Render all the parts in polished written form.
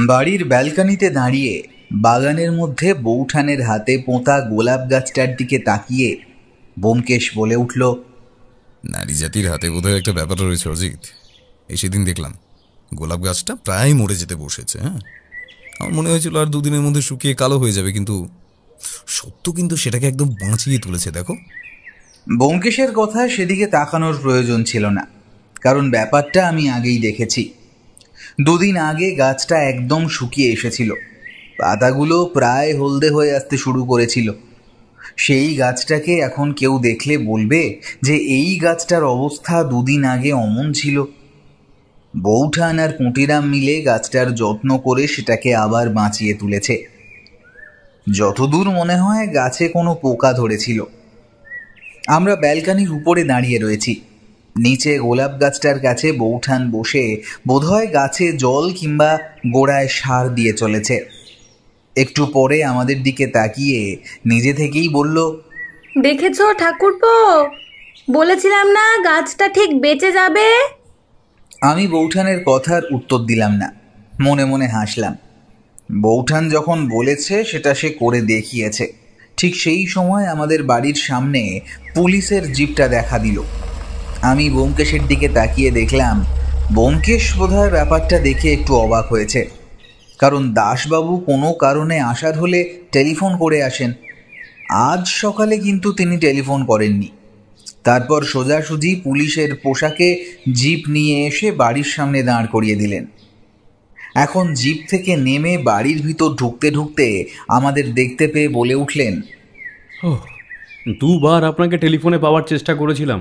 বাড়ির ব্যালকনিতে দাঁড়িয়ে বাগানের মধ্যে বৌঠানের হাতে পোঁতা গোলাপ গাছটার দিকে তাকিয়ে ব্যোমকেশ বলে উঠল, নারী জাতির হাতে বোধহয় একটা ব্যাপার রয়েছে অজিত। এই সেদিন দেখলাম গোলাপ গাছটা প্রায় মরে যেতে বসেছে। আমার মনে হয়েছিল আর দুদিনের মধ্যে শুকিয়ে কালো হয়ে যাবে, কিন্তু সত্য কিন্তু সেটাকে একদম বাঁচিয়ে তুলেছে। দেখো, ব্যোমকেশের কথা সেদিকে তাকানোর প্রয়োজন ছিল না, কারণ ব্যাপারটা আমি আগেই দেখেছি। দুদিন আগে গাছটা একদম শুকিয়ে এসেছিল, পাতাগুলো প্রায় হলদে হয়ে আসতে শুরু করেছিল। সেই গাছটাকে এখন কেউ দেখলে বলবে যে এই গাছটার অবস্থা দুদিন আগে অমন ছিল। বৌঠান আর পুঁটিরাম মিলে গাছটার যত্ন করে সেটাকে আবার বাঁচিয়ে তুলেছে। যতদূর মনে হয় গাছে কোনো পোকা ধরেছিল। আমরা ব্যালকনির উপরে দাঁড়িয়ে রয়েছি। নিচে গোলাপ গাছটার কাছে বৌঠান বসে বোধহয় গাছে জল কিংবা গোড়ায় সার দিয়ে চলেছে। একটু পরে আমাদের দিকে তাকিয়ে নিজে থেকেই বলল, দেখেছো ঠাকুরপো, বলেছিলাম না গাছটা ঠিক বেঁচে যাবে। আমি বৌঠানের কথার উত্তর দিলাম না, মনে মনে হাসলাম। বৌঠান যখন বলেছে সেটা সে করে দেখিয়েছে। ঠিক সেই সময় আমাদের বাড়ির সামনে পুলিশের জিপটা দেখা দিল। আমি ব্যোমকেশের দিকে তাকিয়ে দেখলাম ব্যোমকেশ বোধহয় ব্যাপারটা দেখে একটু অবাক হয়েছে, কারণ দাসবাবু কোনো কারণে আসার হলে টেলিফোন করে আসেন। আজ সকালে কিন্তু তিনি টেলিফোন করেননি। তারপর সোজাসুজি পুলিশের পোশাকে জিপ নিয়ে এসে বাড়ির সামনে দাঁড় করিয়ে দিলেন। এখন জিপ থেকে নেমে বাড়ির ভিতর ঢুকতে ঢুকতে আমাদের দেখতে পেয়ে বলে উঠলেন, দুবার আপনাকে টেলিফোনে পাওয়ার চেষ্টা করেছিলাম,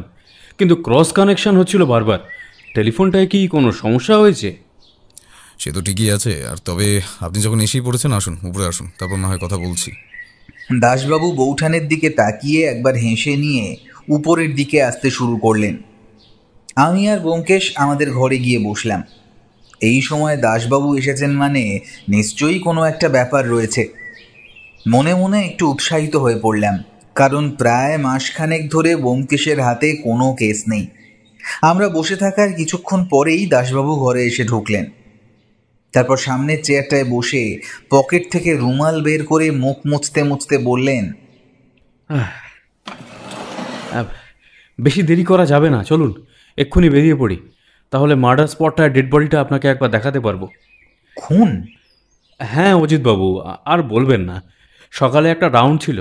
কিন্তু ক্রস কানেকশন হচ্ছিল বারবার। টেলিফোনটায় কি কোনো সমস্যা হয়েছে? সে তো ঠিকই আছে। আর তবে আপনি যখন এসেই পড়েছেন, আসুন উপরে আসুন, তারপর না হয় কথা বলছি। দাসবাবু বৌঠানের দিকে তাকিয়ে একবার হেসে নিয়ে উপরের দিকে আসতে শুরু করলেন। আমি আর ব্যোমকেশ আমাদের ঘরে গিয়ে বসলাম। এই সময় দাসবাবু এসেছেন মানে নিশ্চয়ই কোনো একটা ব্যাপার রয়েছে। মনে মনে একটু উৎসাহিত হয়ে পড়লাম, কারণ প্রায় মাসখানেক ধরে ব্যোমকেশের হাতে কোনো কেস নেই। আমরা বসে থাকার কিছুক্ষণ পরেই দাসবাবু ঘরে এসে ঢুকলেন। তারপর সামনের চেয়ারটায় বসে পকেট থেকে রুমাল বের করে মুখ মুছতে মুছতে বললেন, বেশি দেরি করা যাবে না, চলুন এক্ষুনি বেরিয়ে পড়ি। তাহলে মার্ডার স্পটটা, ডেড বডিটা আপনাকে একবার দেখাতে পারবো। খুন? হ্যাঁ অজিতবাবু, আর বলবেন না। সকালে একটা রাউন্ড ছিল,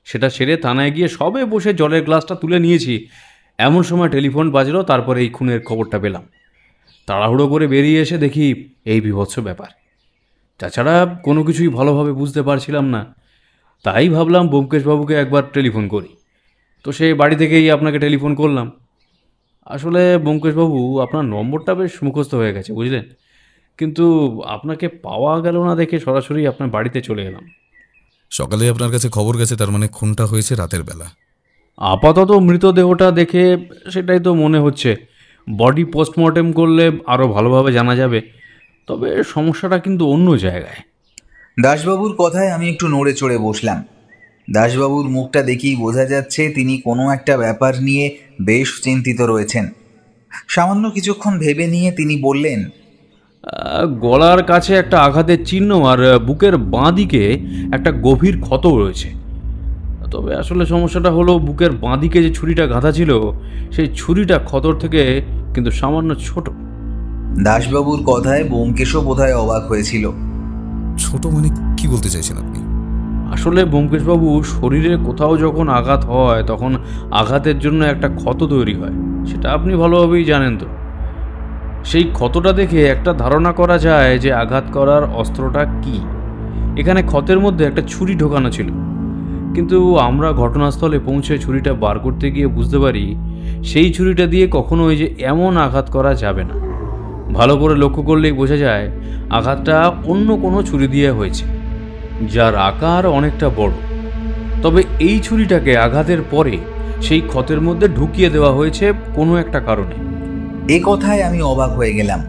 সেটা সেরে থানায় গিয়ে সবে বসে জলের গ্লাসটা তুলে নিয়েছি, এমন সময় টেলিফোন বাজলো। তারপরে এই খুনের খবরটা পেলাম। তাড়াহুড়ো করে বেরিয়ে এসে দেখি এই বীভৎস ব্যাপার। তাছাড়া কোনো কিছুই ভালোভাবে বুঝতে পারছিলাম না, তাই ভাবলাম ব্যোমকেশবাবুকে একবার টেলিফোন করি। তো সেই বাড়ি থেকেই আপনাকে টেলিফোন করলাম। আসলে ব্যোমকেশবাবু, আপনার নম্বরটা বেশ মুখস্থ হয়ে গেছে, বুঝলেন, কিন্তু আপনাকে পাওয়া গেল না দেখে সরাসরি আপনার বাড়িতে চলে এলাম। সকালে আপনার কাছে খবর গেছে, তার মানে খুনটা হয়েছে রাতের বেলা? আপাতত মৃতদেহটা দেখে সেটাই তো মনে হচ্ছে। বডি পোস্টমর্টেম করলে আরও ভালোভাবে জানা যাবে। তবে সমস্যাটা কিন্তু অন্য জায়গায়। দাসবাবুর কথায় আমি একটু নড়ে চড়ে বসলাম। দাসবাবুর মুখটা দেখেই বোঝা যাচ্ছে তিনি কোনো একটা ব্যাপার নিয়ে বেশ চিন্তিত রয়েছেন। সামান্য কিছুক্ষণ ভেবে নিয়ে তিনি বললেন, গলার কাছে একটা আঘাতের চিহ্ন আর বুকের বাঁ দিকে একটা গভীর ক্ষত রয়েছে। তবে আসলে সমস্যাটা হলো, বুকের বাঁ দিকে যে ছুরিটা গাঁথা ছিল, সেই ছুরিটা ক্ষতর থেকে কিন্তু সামান্য ছোট। দাসবাবুর কথায় ব্যোমকেশও বোধহয় অবাক হয়েছিল। ছোট মানে কি বলতে চাইছেন আপনি? আসলে ব্যোমকেশবাবু, শরীরে কোথাও যখন আঘাত হয় তখন আঘাতের জন্য একটা ক্ষত তৈরি হয়, সেটা আপনি ভালোভাবেই জানেন। তো সেই ক্ষতটা দেখে একটা ধারণা করা যায় যে আঘাত করার অস্ত্রটা কি। এখানে ক্ষতের মধ্যে একটা ছুরি ঢোকানো ছিল, কিন্তু আমরা ঘটনাস্থলে পৌঁছে ছুরিটা বার করতে গিয়ে বুঝতে পারি সেই ছুরিটা দিয়ে কখনো ওই যে এমন আঘাত করা যাবে না। ভালো করে লক্ষ্য করলেই বোঝা যায় আঘাতটা অন্য কোনো ছুরি দিয়ে হয়েছে, যার আকার অনেকটা বড়। তবে এই ছুরিটাকে আঘাতের পরে সেই ক্ষতের মধ্যে ঢুকিয়ে দেওয়া হয়েছে কোনো একটা কারণে। এ কথায় আমি অবাক হয়ে গেলাম।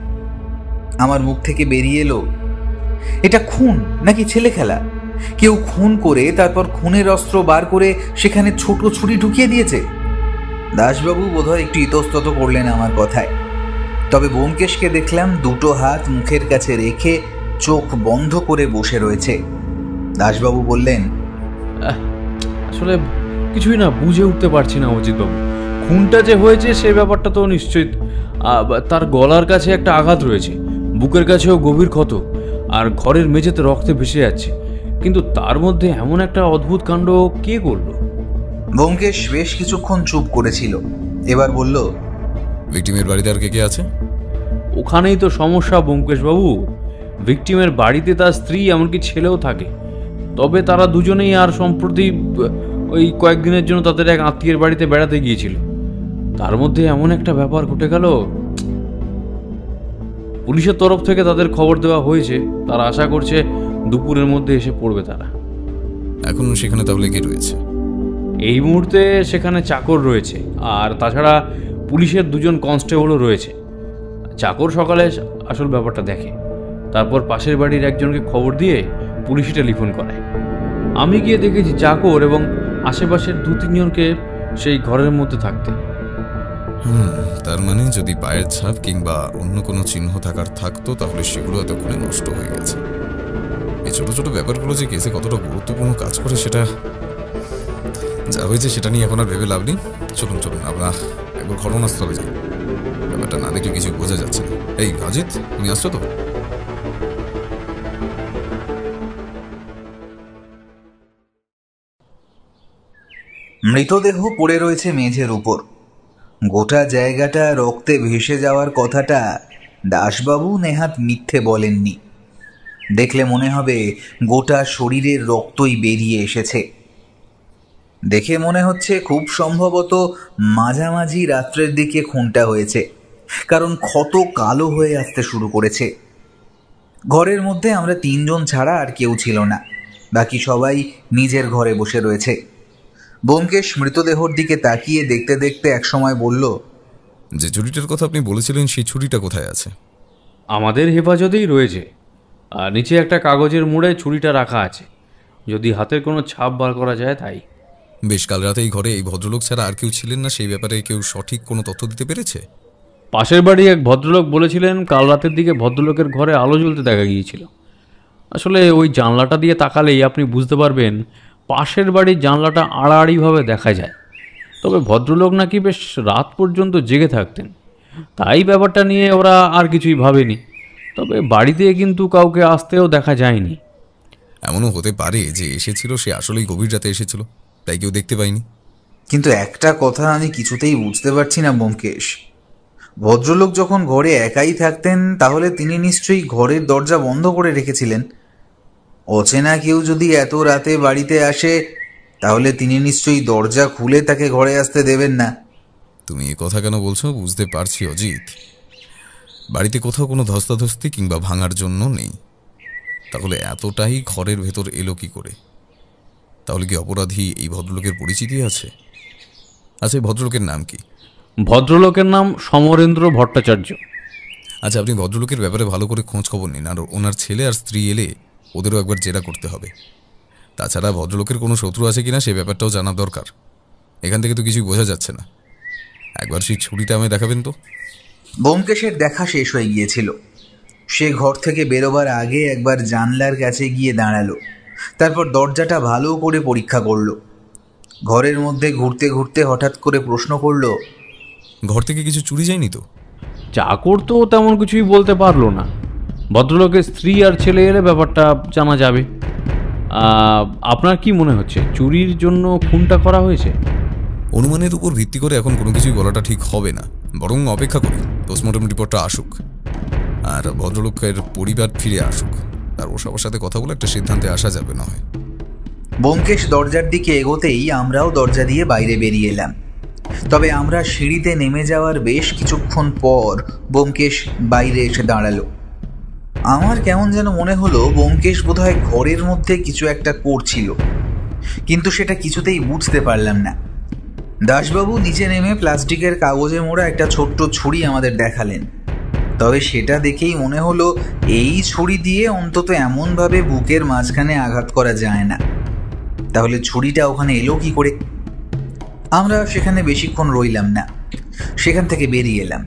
আমার মুখ থেকে বেরিয়ে এলো, এটা খুন নাকি ছেলে খেলা? কেউ খুন করে তারপর খুনের অস্ত্র বার করে সেখানে ছোট ছুরি ঢুকিয়ে দিয়েছে। দাসবাবু বোধহয় একটু ইতস্তত করলেন আমার কথায়। তবে ব্যোমকেশকে দেখলাম দুটো হাত মুখের কাছে রেখে চোখ বন্ধ করে বসে রয়েছে। দাসবাবু বললেন, আসলে কিছুই না বুঝে উঠতে পারছি না অজিতবাবু। খুনটা যে হয়েছে সে ব্যাপারটা তো নিশ্চয়ই। তার গলার কাছে একটা আঘাত রয়েছে, বুকের কাছেও গভীর ক্ষত, আর ঘরের মেঝেতে রক্তে ভেসে যাচ্ছে। কিন্তু তার মধ্যে এমন একটা অদ্ভুত কাণ্ড কে করলো? ব্যোমকেশ বেশ কিছুক্ষণ চুপ করেছিল, এবার বলল, ভিকটিমের বাড়িতে আর কে কে আছে? ওখানেই তো সমস্যা ব্যোমকেশবাবু। ভিকটিমের বাড়িতে তার স্ত্রী, এমনকি ছেলেও থাকে। তবে তারা দুজনেই আর সম্প্রতি ওই কয়েকদিনের জন্য তাদের এক আত্মীয়ের বাড়িতে বেড়াতে গিয়েছিল। তার মধ্যে এমন একটা ব্যাপার ঘটে গেল। পুলিশের তরফ থেকে তাদের খবর দেওয়া হয়েছে, তারা আশা করছে দুপুরের মধ্যে এসে পড়বে তারা। এখন সেখানে তাহলে কে রয়েছে? এই মুহূর্তে সেখানে চাকর রয়েছে, আর তাছাড়া পুলিশের 2জন কনস্টেবলও রয়েছে। চাকর সকালে আসল ব্যাপারটা দেখে, তারপর পাশের বাড়ির একজনকে খবর দিয়ে পুলিশে টেলিফোন করে। আমি গিয়ে দেখেছি চাকর এবং আশেপাশের 2-3 জনকে সেই ঘরের মধ্যে থাকতে। তার মানে যদি পায়ের ছাপ কিংবা অন্য কোনো চিহ্ন থাকার থাকতো তাহলে সেগুলো এতক্ষণে নষ্ট হয়ে গেছে। এই ছোট ছোট ব্যাপারগুলো যে কেসে কতটা গুরুত্বপূর্ণ কাজ করে সেটা যা হয়েছে সেটা নিয়ে এখন আর ভেবে লাভ নেই। চলুন আমরা একবার ঘটনাস্থলে যাই। ব্যাপারটা না দেখলে কিছু বোঝা যাচ্ছে না। এই অজিত, তুমি আসছো তো? মৃতদেহ পড়ে রয়েছে মেঝের উপর। গোটা জায়গাটা রক্তে ভেসে যাওয়ার কথাটা দাসবাবু নেহাত মিথ্যে বলেননি। দেখলে মনে হবে গোটা শরীরের রক্তই বেরিয়ে এসেছে। দেখে মনে হচ্ছে খুব সম্ভবত মাঝামাঝি রাত্রের দিকে খুনটা হয়েছে, কারণ ক্ষত কালো হয়ে আসতে শুরু করেছে। ঘরের মধ্যে আমরা 3 জন ছাড়া আর কেউ ছিল না, বাকি সবাই নিজের ঘরে বসে রয়েছে। ব্যোমকেশ মৃতদেহর দিকে তাকিয়ে দেখতে দেখতে একসময় বলল, যে ছুরিটার কথা আপনি বলেছিলেন সেই ছুরিটা কোথায় আছে? আমাদের হেফাজতেই রয়েছে, আর নিচে একটা কাগজের মুড়ে ছুরিটা রাখা আছে, যদি হাতের কোনো ছাপ বার করা যায় তাই। বেশ, কাল রাতে এই ঘরে এই ভদ্রলোক ছাড়া আর কেউ ছিলেন না, সেই ব্যাপারে কেউ সঠিক কোনো তথ্য দিতে পেরেছে? পাশের বাড়ি এক ভদ্রলোক বলেছিলেন কাল রাতের দিকে ভদ্রলোকের ঘরে আলো জ্বলতে দেখা গিয়েছিল। আসলে ওই জানলাটা দিয়ে তাকালেই আপনি বুঝতে পারবেন পাশের বাড়ির জানলাটা আড়াআড়িভাবে দেখা যায়। তবে ভদ্রলোক নাকি বেশ রাত পর্যন্ত জেগে থাকতেন, তাই ব্যাপারটা নিয়ে ওরা আর কিছুই ভাবেনি। তবে বাড়িতে কিন্তু কাউকে আসতেও দেখা যায়নি। এমনও হতে পারে যে এসেছিল সে আসলেই গভীর রাতে এসেছিল, তাই কেউ দেখতে পায়নি। কিন্তু একটা কথা আমি কিছুতেই বুঝতে পারছি না ব্যোমকেশ। ভদ্রলোক যখন ঘরে একাই থাকতেন তাহলে তিনি নিশ্চয়ই ঘরের দরজা বন্ধ করে রেখেছিলেন। অচেনা কেউ যদি এত রাতে বাড়িতে আসে তাহলে তিনি নিশ্চয়ই দরজা খুলে তাকে ঘরে আসতে দেবেন না। তুমি এ কথা কেন বলছো বুঝতে পারছি অজিত। বাড়িতে কোথাও কোনো ধস্তাধস্তি কিংবা ভাঙার জন্য নেই, তাহলে এতটাই ঘরের ভেতর এলো কি করে? তাহলে কি অপরাধী এই ভদ্রলোকের পরিচিতি আছে? আচ্ছা, এই ভদ্রলোকের নাম কি? ভদ্রলোকের নাম সমরেন্দ্র ভট্টাচার্য। আচ্ছা, আপনি ভদ্রলোকের ব্যাপারে ভালো করে খোঁজ খবর নিন, আর ওনার ছেলে আর স্ত্রী এলে ওদেরও একবার জেরা করতে হবে। তাছাড়া ভদ্রলোকের কোনো শত্রু আছে কিনা সে ব্যাপারটাও জানা দরকার। এখান থেকে তো কিছুই বোঝা যাচ্ছে না। একবার সেই ছুরিটা আমায় দেখাবেন তো। ব্যোমকেশের দেখা শেষ হয়ে গিয়েছিল। সে ঘর থেকে বেরোবার আগে একবার জানলার কাছে গিয়ে দাঁড়ালো, তারপর দরজাটা ভালো করে পরীক্ষা করলো। ঘরের মধ্যে ঘুরতে ঘুরতে হঠাৎ করে প্রশ্ন করলো, ঘর থেকে কিছু চুরি যায়নি তো? চাকর তো তেমন কিছুই বলতে পারলো না। ভদ্রলোকের স্ত্রী আর ছেলে এলে ব্যাপারটা জানা যাবে। আপনার কি মনে হচ্ছে চুরির জন্য খুনটা করা হয়েছে? অনুমানের উপর ভিত্তি করে এখন কোনো কিছুই বলাটা ঠিক হবে না, বরং অপেক্ষা করি পোস্টমর্টম রিপোর্টটা আসুক আর ভদ্রলোকের পরিবার ফিরে আসুক, আর ওর সবার সাথে কথা বলে একটা সিদ্ধান্তে আসা যাবে না হয়। ব্যোমকেশ দরজার দিকে এগোতেই আমরাও দরজা দিয়ে বাইরে বেরিয়ে এলাম। তবে আমরা সিঁড়িতে নেমে যাওয়ার বেশ কিছুক্ষণ পর ব্যোমকেশ বাইরে এসে দাঁড়ালো। আমার কেমন যেন মনে হলো ব্যোমকেশ বোধহয় ঘরের মধ্যে কিছু একটা করছিল, কিন্তু সেটা কিছুতেই বুঝতে পারলাম না। দাসবাবু নিচে নেমে প্লাস্টিকের কাগজে মোড়া একটা ছোট্ট ছুরি আমাদের দেখালেন। তবে সেটা দেখেই মনে হলো এই ছুরি দিয়ে অন্তত এমনভাবে বুকের মাঝখানে আঘাত করা যায় না। তাহলে ছুরিটা ওখানে এলো কি করে? আমরা সেখানে বেশিক্ষণ রইলাম না, সেখান থেকে বেরিয়ে এলাম।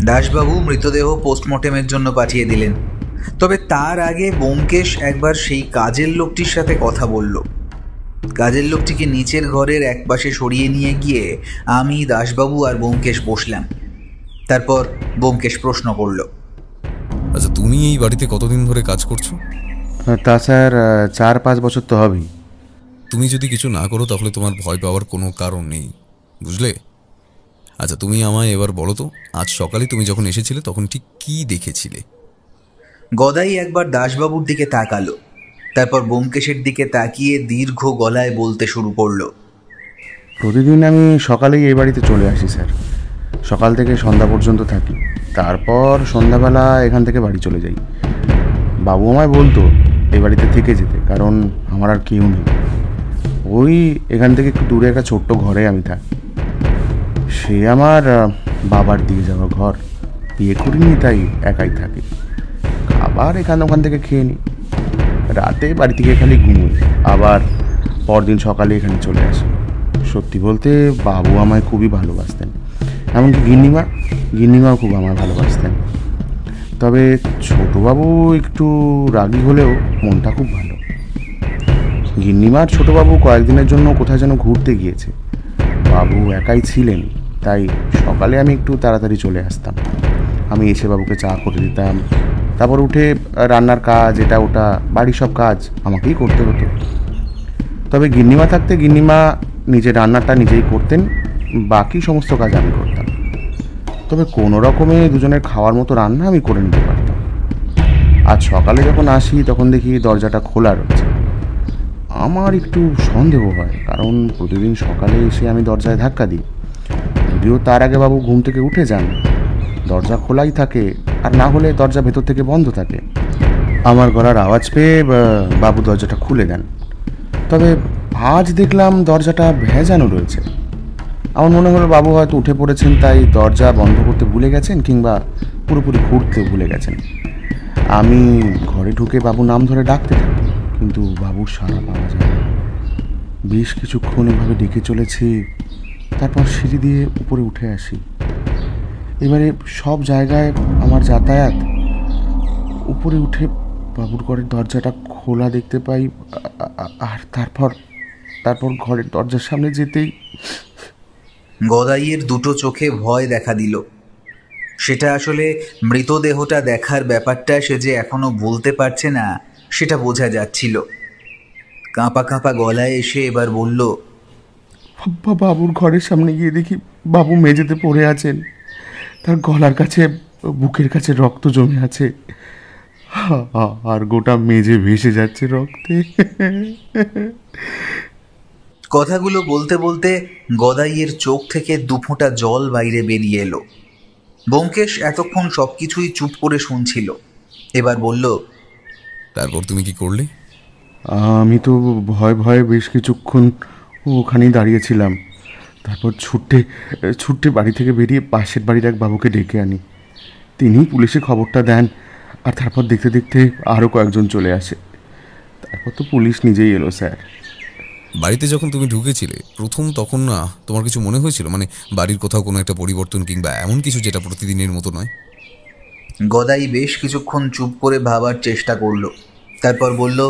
দাসবাবু মৃতদেহ পোস্টমর্টেমের জন্য পাঠিয়ে দিলেন। তবে তার আগে ব্যোমকেশ একবার সেই কাজের লোকটির সাথে কথা বলল। কাজের লোকটিকে নিচের ঘরের একপাশে সরিয়ে নিয়ে গিয়ে আমি, দাশবাবু আর ব্যোমকেশ বসলাম। তারপর ব্যোমকেশ প্রশ্ন করল, আচ্ছা, তুমি এই বাড়িতে কতদিন ধরে কাজ করছো? তা স্যার 4-5 বছর তো হবেই। তুমি যদি কিছু না করো তাহলে তোমার ভয় পাওয়ার কোনো কারণ নেই, বুঝলে? আচ্ছা, তুমি আমায় এবার বলো তো, আজ সকালে তুমি যখন এসেছিলে তখন ঠিক কি দেখেছিলে? গদাই একবার দাশবাবুর দিকে তাকালো, তারপর ব্যোমকেশের দিকে তাকিয়ে দীর্ঘ গলায় বলতে শুরু করলো, প্রতিদিন আমি সকালেই এই বাড়িতে চলে আসি স্যার। সকাল থেকে সন্ধ্যা পর্যন্ত থাকি, তারপর সন্ধ্যাবেলা এখান থেকে বাড়ি চলে যাই। বাবু আমায় বলতো এই বাড়িতে থেকে যেতে, কারণ আমার আর কেউ নেই। ওই এখান থেকে একটু দূরে একটা ছোট্ট ঘরে আমি থাকি। সে আমার বাবার দিয়ে যাওয়া ঘর, বিয়ে করিনি তাই একাই থাকি। আবার ওখান থেকে খেয়ে নিই, রাতে বাড়ি থেকে খালি ঘুমোই, আবার পরদিন সকালে এখানে চলে আসি। সত্যি বলতে বাবু আমায় খুবই ভালোবাসতেন, এমনকি গিন্নিমাও খুব আমায় ভালোবাসতেন। তবে ছোটবাবু একটু রাগী হলেও মনটা খুব ভালো। গিন্নিমার ছোটবাবু কয়েকদিনের জন্য কোথায় যেন ঘুরতে গিয়েছে। বাবু একাই ছিলেন, তাই সকালে আমি একটু তাড়াতাড়ি চলে আসতাম। আমি এসে বাবুকে চা করে দিতাম, তারপর উঠে রান্নার কাজ, এটা ওটা বাড়ির সব কাজ আমাকেই করতে হতো। তবে গিন্নিমা থাকতে গিন্নিমা নিজের রান্নাটা নিজেই করতেন, বাকি সমস্ত কাজ আমি করতাম। তবে কোনো রকমে দুজনের খাওয়ার মতো রান্না আমি করে নিতে পারতাম। আজ সকালে যখন আসি তখন দেখি দরজাটা খোলা রয়েছে। আমার একটু সন্দেহ হয়, কারণ প্রতিদিন সকালে এসে আমি দরজায় ধাক্কা দিই। যদিও তার আগে বাবু ঘুম থেকে উঠে যান, দরজা খোলাই থাকে, আর না হলে দরজা ভেতর থেকে বন্ধ থাকে। আমার গলার আওয়াজ পেয়ে বাবু দরজাটা খুলে দেন। তবে আজ দেখলাম দরজাটা ভেজানো রয়েছে। আমার মনে হলো বাবু হয়তো উঠে পড়েছেন, তাই দরজা বন্ধ করতে ভুলে গেছেন, কিংবা পুরোপুরি খুঁড়তে ভুলে গেছেন। আমি ঘরে ঢুকে বাবু নাম ধরে ডাকতে থাকি, কিন্তু বাবুর সাড়া পাওয়া যায় না। বেশ কিছুক্ষণ এভাবে ডেকে চলেছি, তারপর সিঁড়ি দিয়ে উপরে উঠে আসি। এবারে সব জায়গায় আমার যাতায়াত। উপরে উঠে বাবুর ঘরের দরজাটা খোলা দেখতে পাই, আর তারপর ঘরের দরজার সামনে যেতেই গদাইয়ের দুটো চোখে ভয় দেখা দিল। সেটা আসলে মৃতদেহটা দেখার ব্যাপারটা সে যে এখনো বলতে পারছে না, সেটা বোঝা যাচ্ছিল। কাঁপা কাঁপা গলায় এসে এবার বলল, বাবুর ঘরের সামনে গিয়ে দেখি বাবু মেঝেতে পড়ে আছেন। তার গলার কাছে, বুকের কাছে রক্ত জমে আছে, আর গোটা মেঝে ভেসে যাচ্ছে রক্তে। কথাগুলো বলতে বলতে গদাইয়ের চোখ থেকে দুফোঁটা জল বাইরে বেরিয়ে এলো। ব্যোমকেশ এতক্ষণ সবকিছুই চুপ করে শুনছিল। এবার বলল, তারপর তুমি কি করলে? আমি তো ভয়ে বেশ কিছুক্ষণ ওখানেই দাঁড়িয়েছিলাম। তারপর ছুটে বাড়ি থেকে বেরিয়ে পাশের বাড়ির এক বাবুকে ডেকে আনি। তিনি পুলিশে খবরটা দেন, আর তারপর দেখতে দেখতে আরও কয়েকজন চলে আসে। তারপর তো পুলিশ নিজেই এলো স্যার। বাড়িতে যখন তুমি ঢুকেছিলে প্রথম, তখন না তোমার কিছু মনে হয়েছিল, মানে বাড়ির কোথাও কোনো একটা পরিবর্তন কিংবা এমন কিছু যেটা প্রতিদিনের মতো নয়? গদাই বেশ কিছুক্ষণ চুপ করে ভাবার চেষ্টা করলো, তারপর বলল,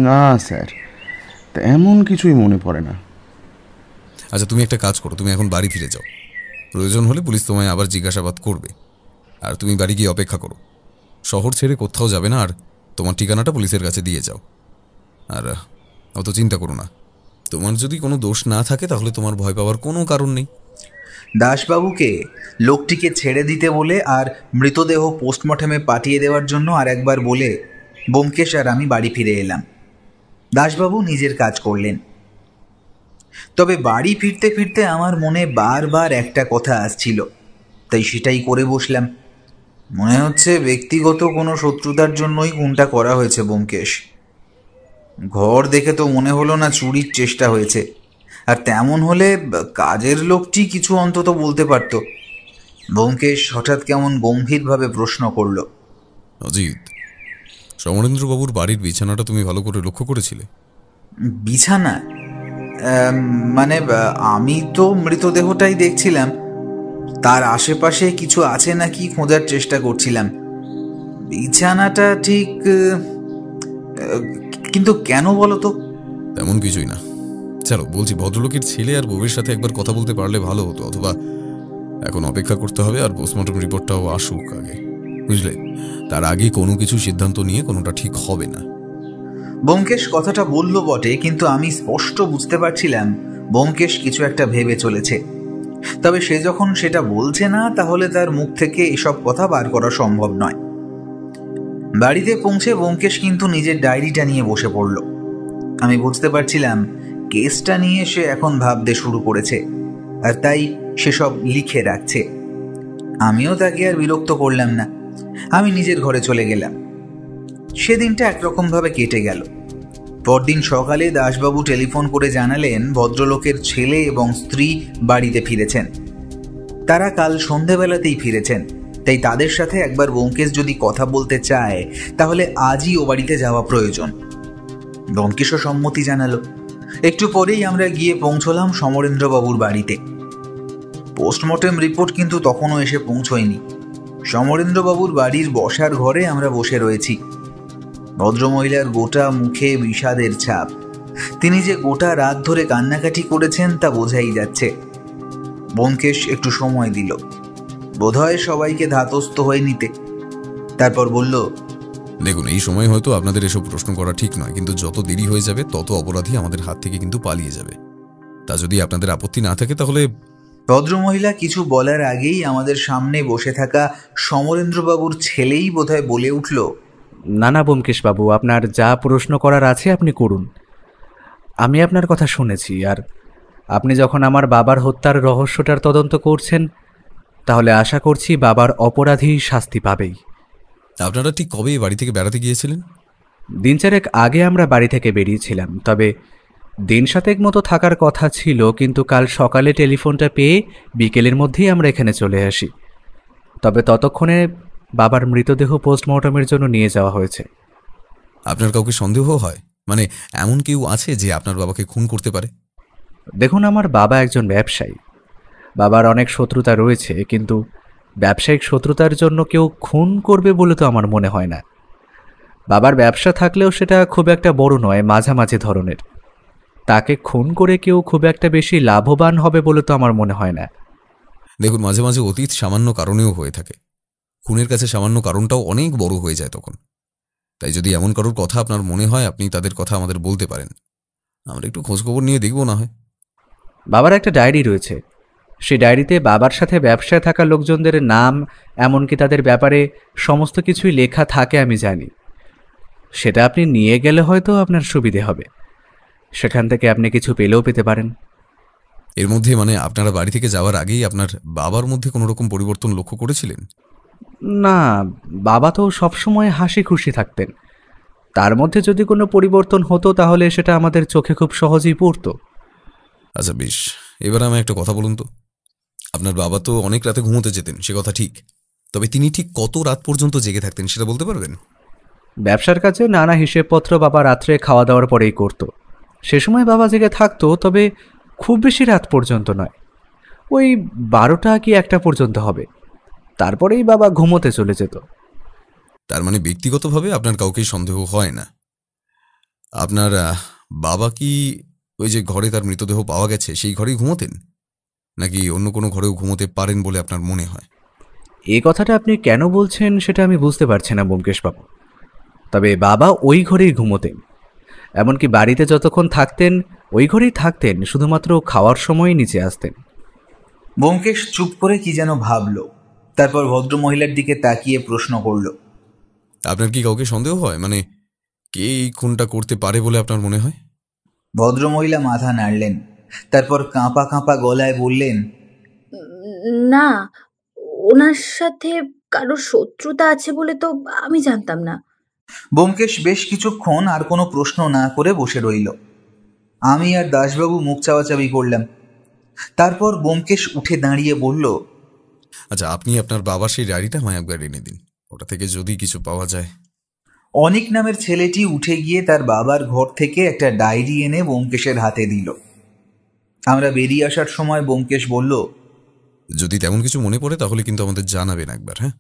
না স্যার, তেমন কিছুই মনে পড়ে না। আচ্ছা, তুমি একটা কাজ করো, তুমি এখন বাড়ি ফিরে যাও। প্রয়োজন হলে পুলিশ তোমায় আবার জিজ্ঞাসাবাদ করবে, আর তুমি বাড়ি গিয়ে অপেক্ষা করো। শহর ছেড়ে কোথাও যাবে না, আর তোমার ঠিকানাটা পুলিশের কাছে দিয়ে যাও। আর অত চিন্তা করো না, তোমার যদি কোনো দোষ না থাকে তাহলে তোমার ভয় পাওয়ার কোনো কারণ নেই। দাশবাবুকে লোকটিকে ছেড়ে দিতে বলে আর মৃতদেহ পোস্টমর্টমে পাঠিয়ে দেওয়ার জন্য আর একবার বলে ব্যোমকেশ আর আমি বাড়ি ফিরে এলাম। দাশবাবু নিজের কাজ করলেন। তবে বাড়ি ফিরতে ফিরতে আমার মনে বারবার একটা কথা আসছিল, তাই সেটাই করে বসলাম। মনে হচ্ছে ব্যক্তিগত কোনো শত্রুতার জন্যই খুনটা করা হয়েছে ব্যোমকেশ। ঘর দেখে তো মনে হলো না চুরির চেষ্টা হয়েছে, আর তেমন হলে কাজের লোকটি কিছু অন্তত বলতে পারত। ব্যোমকেশ হঠাৎ কেমন গম্ভীরভাবে প্রশ্ন করল, অজিত, সমরেন্দ্রবাবুর বাড়ির বিছানাটা তুমি ভালো করে লক্ষ্য করেছিলে? বিছানা? মানে আমি তো মৃতদেহটাই দেখছিলাম, তার আশেপাশে কিছু আছে নাকি খোঁজার চেষ্টা করছিলাম। বিছানাটা ঠিক কিন্তু কেন বলো তো? তেমন কিছুই না। চলো বলছি, ভদ্রলোকের ছেলে আর বউয়ের সাথে একবার কথা বলতে পারলে ভালো হতো, অথবা এখন অপেক্ষা করতে হবে আর পোস্টমর্টম রিপোর্টটাও আসুক আগে, বুঝলে? তার আগে কোনো কিছু সিদ্ধান্ত নিয়ে কোনোটা ঠিক হবে না। ব্যোমকেশ কথাটা বলল বটে, কিন্তু আমি স্পষ্ট বুঝতে পারছিলাম ব্যোমকেশ কিছু একটা ভেবে চলেছে। তবে সে যখন সেটা বলছে না, তাহলে তার মুখ থেকে এসব কথা বার করা সম্ভব নয়। বাড়িতে পৌঁছে ব্যোমকেশ কিন্তু নিজের ডায়েরিটা নিয়ে বসে পড়ল। আমি বুঝতে পারছিলাম কেসটা নিয়ে সে এখন ভাবতে শুরু করেছে, আর তাই সেসব লিখে রাখছে। আমিও তাকে আর বিরক্ত করলাম না, আমি নিজের ঘরে চলে গেলাম। সেদিনটা একরকমভাবে কেটে গেল। পরদিন সকালে দাসবাবু টেলিফোন করে জানালেন ভদ্রলোকের ছেলে এবং স্ত্রী বাড়িতে ফিরেছেন। তারা কাল সন্ধেবেলাতেই ফিরেছেন, তাই তাদের সাথে একবার ব্যোমকেশ যদি কথা বলতে চায় তাহলে আজই ও বাড়িতে যাওয়া প্রয়োজন। ব্যোমকেশও সম্মতি জানালো। একটু পরেই আমরা গিয়ে পৌঁছলাম সমরেন্দ্রবাবুর বাড়িতে। পোস্টমর্টেম রিপোর্ট কিন্তু তখনও এসে পৌঁছয়নি। সমরেন্দ্রবাবুর বাড়ির বসার ঘরে আমরা বসে রয়েছি। ভদ্রমহিলার গোটা মুখে বিষাদের ছাপ। তিনি যে গোটা রাত ধরে কান্নাকাটি করেছেন তা বোঝাই যাচ্ছে। ব্যোমকেশ একটু সময় দিল, বোধহয় সবাইকে ধাতস্থ হয়ে নিতে। তারপর বলল, দেখুন, এই সময় হয়তো আপনাদের এসব প্রশ্ন করা ঠিক নয়, কিন্তু যত দেরি হয়ে যাবে তত অপরাধী আমাদের হাত থেকে কিন্তু পালিয়ে যাবে। তা যদি আপনাদের আপত্তি না থাকে তাহলে। ভদ্রমহিলা কিছু বলার আগেই আমাদের সামনে বসে থাকা সমরেন্দ্রবাবুর ছেলেই বোধহয় বলে উঠল, না না ব্যোমকেশবাবু, আপনার যা প্রশ্ন করার আছে আপনি করুন। আমি আপনার কথা শুনেছি, আর আপনি যখন আমার বাবার হত্যার রহস্যটার তদন্ত করছেন, তাহলে আশা করছি বাবার অপরাধী শাস্তি পাবেই। আপনারা ঠিক কবে বাড়ি থেকে বেড়াতে গিয়েছিলেন? দিন চারেক আগে আমরা বাড়ি থেকে বেরিয়েছিলাম, তবে দিন সাতেক মতো থাকার কথা ছিল, কিন্তু কাল সকালে টেলিফোনটা পেয়ে বিকেলের মধ্যেই আমরা এখানে চলে আসি। তবে ততক্ষণে বাবার মৃতদেহ পোস্টমর্টমের জন্য নিয়ে যাওয়া হয়েছে। আপনার কাউকে সন্দেহ হয়? মানে এমন কেউ আছে যে আপনার বাবাকে খুন করতে পারে? দেখুন, আমার বাবা একজন ব্যবসায়ী। বাবার অনেক শত্রুতা রয়েছে, কিন্তু ব্যবসায়িক শত্রুতার জন্য কেউ খুন করবে বলে তো আমার মনে হয় না। বাবার ব্যবসা থাকলেও সেটা খুব একটা বড় নয়, মাঝামাঝি ধরনের। তাকে খুন করে কেউ খুব একটা বেশি লাভবান হবে বলে তো আমার মনে হয় না। দেখুন, মাঝে মাঝে অতীত সামান্য কারণেও হয়ে থাকে। খুনের কাছে সামান্য কারণটাও অনেক বড় হয়ে যায় তখন। তাই যদি এমন কারোর কথা আপনার মনে হয়, আপনি তাদের কথা আমাদের বলতে পারেন। আমরা একটু খোঁজখবর নিয়ে দেখব না হয়। বাবার একটা ডায়েরি রয়েছে। সেই ডায়েরিতে বাবার সাথে ব্যবসায় থাকা লোকজনদের নাম, এমনকি তাদের ব্যাপারে সমস্ত কিছুই লেখা থাকে আমি জানি। সেটা আপনি নিয়ে গেলে হয়তো আপনার সুবিধে হবে। সেখান থেকে আপনি কিছু পেলেও পেতে পারেন। এর মধ্যে মানে আপনারা বাড়ি থেকে যাওয়ার আগেই আপনার বাবার মধ্যে কোনো রকম পরিবর্তন লক্ষ্য করেছিলেন? না, বাবা তো সবসময় হাসি খুশি থাকতেন। তার মধ্যে যদি কোনো পরিবর্তন হতো তাহলে সেটা আমাদের চোখে খুব সহজেই পড়তো। আচ্ছা বেশ, এবার আমি একটা কথা বলুন তো। আপনার বাবা তো অনেক রাতে ঘুমোতে যেতেন, সে কথা ঠিক। তবে তিনি ঠিক কত রাত পর্যন্ত জেগে থাকতেন সেটা বলতে পারবেন? ব্যবসার কাজে নানা হিসেবপত্র বাবা রাত্রে খাওয়া দাওয়ার পরেই করত। সে সময় বাবা জেগে থাকতো, তবে খুব বেশি রাত পর্যন্ত নয়। ওই 12টা কি 1টা পর্যন্ত হবে, তারপরেই বাবা ঘুমোতে চলে যেত। তার মানে ব্যক্তিগতভাবে আপনার কাউকেই সন্দেহ হয় না? আপনার বাবা কি ওই যে ঘরে তার মৃতদেহ পাওয়া গেছে সেই ঘরেই ঘুমোতেন, নাকি অন্য কোনো ঘরেও ঘুমোতে পারেন বলে আপনার মনে হয়? এই কথাটা আপনি কেন বলছেন সেটা আমি বুঝতে পারছি না ব্যোমকেশবাবু। তবে বাবা ওই ঘরেই ঘুমোতেন, এমনকি বাড়িতে যতক্ষণ থাকতেন ওই ঘরেই থাকতেন, শুধুমাত্র খাওয়ার সময়ই নিচে আসতেন। ব্যোমকেশ চুপ করে কি যেন ভাবল, তারপর ভদ্রমহিলার দিকে তাকিয়ে প্রশ্ন করল, আপনার কি কাউকে সন্দেহ হয়? মানে কে এই খুনটা করতে পারে বলে আপনার মনে হয়? ভদ্রমহিলা মাথা নাড়লেন, তারপর কাঁপা কাঁপা গলায় বললেন, না, ওনার সাথে কারো শত্রুতা আছে বলে তো আমি জানতাম না। ব্যোমকেশ বেশ কিছুক্ষণ আর কোনো প্রশ্ন না করে বসে রইল। আমি আর দাসবাবু মুখ চাওয়াচাবি করলাম। তারপর ব্যোমকেশ উঠে দাঁড়িয়ে বলল, আচ্ছা, আপনি আপনার বাবার সেই ডায়েরিটা আমায় একবার এনে দিন, ওটা থেকে যদি কিছু পাওয়া যায়। অনিক নামের ছেলেটি উঠে গিয়ে তার বাবার ঘর থেকে একটা ডায়েরি এনে ব্যোমকেশের হাতে দিল। আমরা বেরিয়ে আসার সময় ব্যোমকেশ বলল, যদি তেমন কিছু মনে পড়ে তাহলে কিন্তু আমাদের জানাবেন একবার, হ্যাঁ?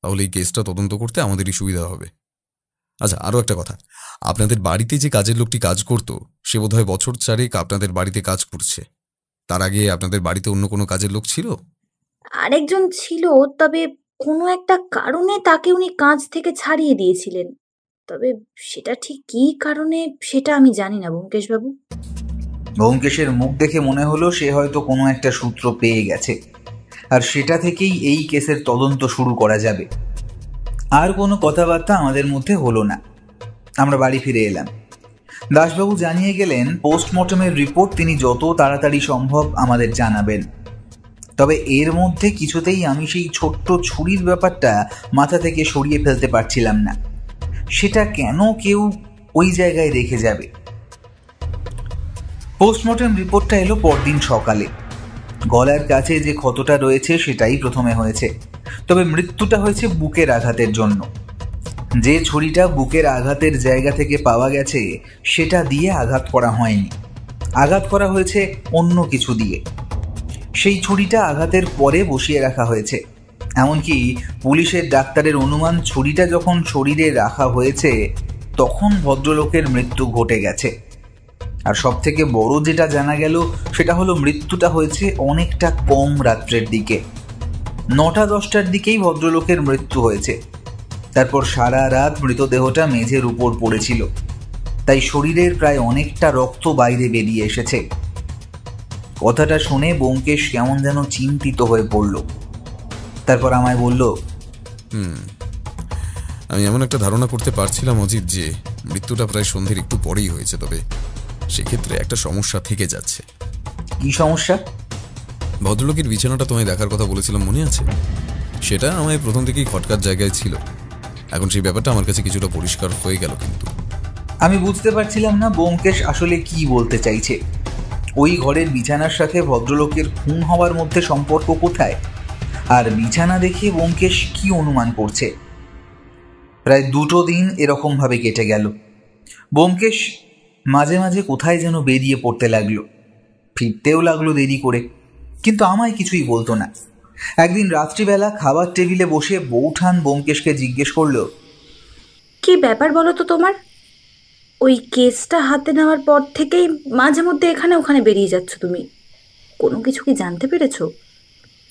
তাহলে এই কেসটা তদন্ত করতে আমাদেরই সুবিধা হবে। আচ্ছা, আরও একটা কথা, আপনাদের বাড়িতে যে কাজের লোকটি কাজ করত সে বোধহয় বছর 4 আপনাদের বাড়িতে কাজ করছে। তার আগে আপনাদের বাড়িতে অন্য কোনো কাজের লোক ছিল? আরেকজন ছিল, তবে কোনো একটা কারণে তাকে উনি কাজ থেকে ছাড়িয়ে দিয়েছিলেন। তবে সেটা ঠিক কী কারণে সেটা আমি জানি না ব্যোমকেশবাবু। ব্যোমকেশের মুখ দেখে মনে হলো সে হয়তো কোনো একটা সূত্র পেয়ে গেছে, আর সেটা থেকেই এই কেসের তদন্ত শুরু করা যাবে। আর কোনো কথাবার্তা আমাদের মধ্যে হলো না। আমরা বাড়ি ফিরে এলাম। দাসবাবু জানিয়ে গেলেন পোস্টমর্টমের রিপোর্ট তিনি যত তাড়াতাড়ি সম্ভব আমাদের জানাবেন। তবে এর মধ্যে কিছুতেই আমি সেই ছোট্ট ছুরির ব্যাপারটা মাথা থেকে সরিয়ে ফেলতে পারছিলাম না। সেটা কেন কেউ ওই জায়গায় রেখে যাবে? পোস্টমর্টম রিপোর্টটা এলো পরদিন সকালে। গলার কাছে যে ক্ষতটা রয়েছে সেটাই প্রথমে হয়েছে, তবে মৃত্যুটা হয়েছে বুকের আঘাতের জন্য। যে ছুরিটা বুকের আঘাতের জায়গা থেকে পাওয়া গেছে সেটা দিয়ে আঘাত করা হয়নি, আঘাত করা হয়েছে অন্য কিছু দিয়ে। সেই ছুরিটা আঘাতের পরে বসিয়ে রাখা হয়েছে। এমনকি পুলিশের ডাক্তারের অনুমান ছুরিটা যখন শরীরে রাখা হয়েছে তখন ভদ্রলোকের মৃত্যু ঘটে গেছে। আর সব থেকে বড় যেটা জানা গেল সেটা হলো মৃত্যুটা হয়েছে অনেকটা কম রাত্রের দিকে, 9টা-10টার দিকেই ভদ্রলোকের মৃত্যু হয়েছে। তারপর সারা রাত মৃতদেহটা মেঝের উপর পড়েছিল, তাই শরীরের প্রায় অনেকটা রক্ত বাইরে বেরিয়ে এসেছে। কথাটা শুনে ব্যোমকেশ কেমন যেন চিন্তিত হয়ে পড়ল। তারপর আমায় বলল, আমি এমন একটা ধারণা করতে পারছিলাম অজিত যে মৃত্যুটা প্রায় সন্ধ্যের একটু পরেই হয়েছে, তবে সেক্ষেত্রে একটা সমস্যা থেকে যাচ্ছে। কি সমস্যা? ভদ্রলোকের বিছানাটা তোমায় দেখার কথা বলেছিলাম, মনে আছে? সেটা আমায় প্রথম থেকেই খটকার জায়গায় ছিল। এখন সেই ব্যাপারটা আমার কাছে কিছুটা পরিষ্কার হয়ে গেল। কিন্তু আমি বুঝতে পারছিলাম না ব্যোমকেশ আসলে কি বলতে চাইছে। ওই ঘরের বিছানার সাথে ভদ্রলোকের খুন হওয়ার মধ্যে সম্পর্ক কোথায়? আর বিছানা দেখে ব্যোমকেশ কি অনুমান করছে? প্রায় 2 দিন এরকমভাবে কেটে গেল। ব্যোমকেশ মাঝে মাঝে কোথায় যেন বেরিয়ে পড়তে লাগলো, ফিরতেও লাগলো দেরি করে, কিন্তু আমায় কিছুই বলতো না। একদিন রাত্রিবেলা খাবার টেবিলে বসে বৌঠান ব্যোমকেশকে জিজ্ঞেস করলো, কি ব্যাপার বলো তো তোমার? ওই কেসটা হাতে নেওয়ার পর থেকেই মাঝে মধ্যে এখানে ওখানে বেরিয়ে যাচ্ছ তুমি। কোনো কিছু কি জানতে পেরেছো?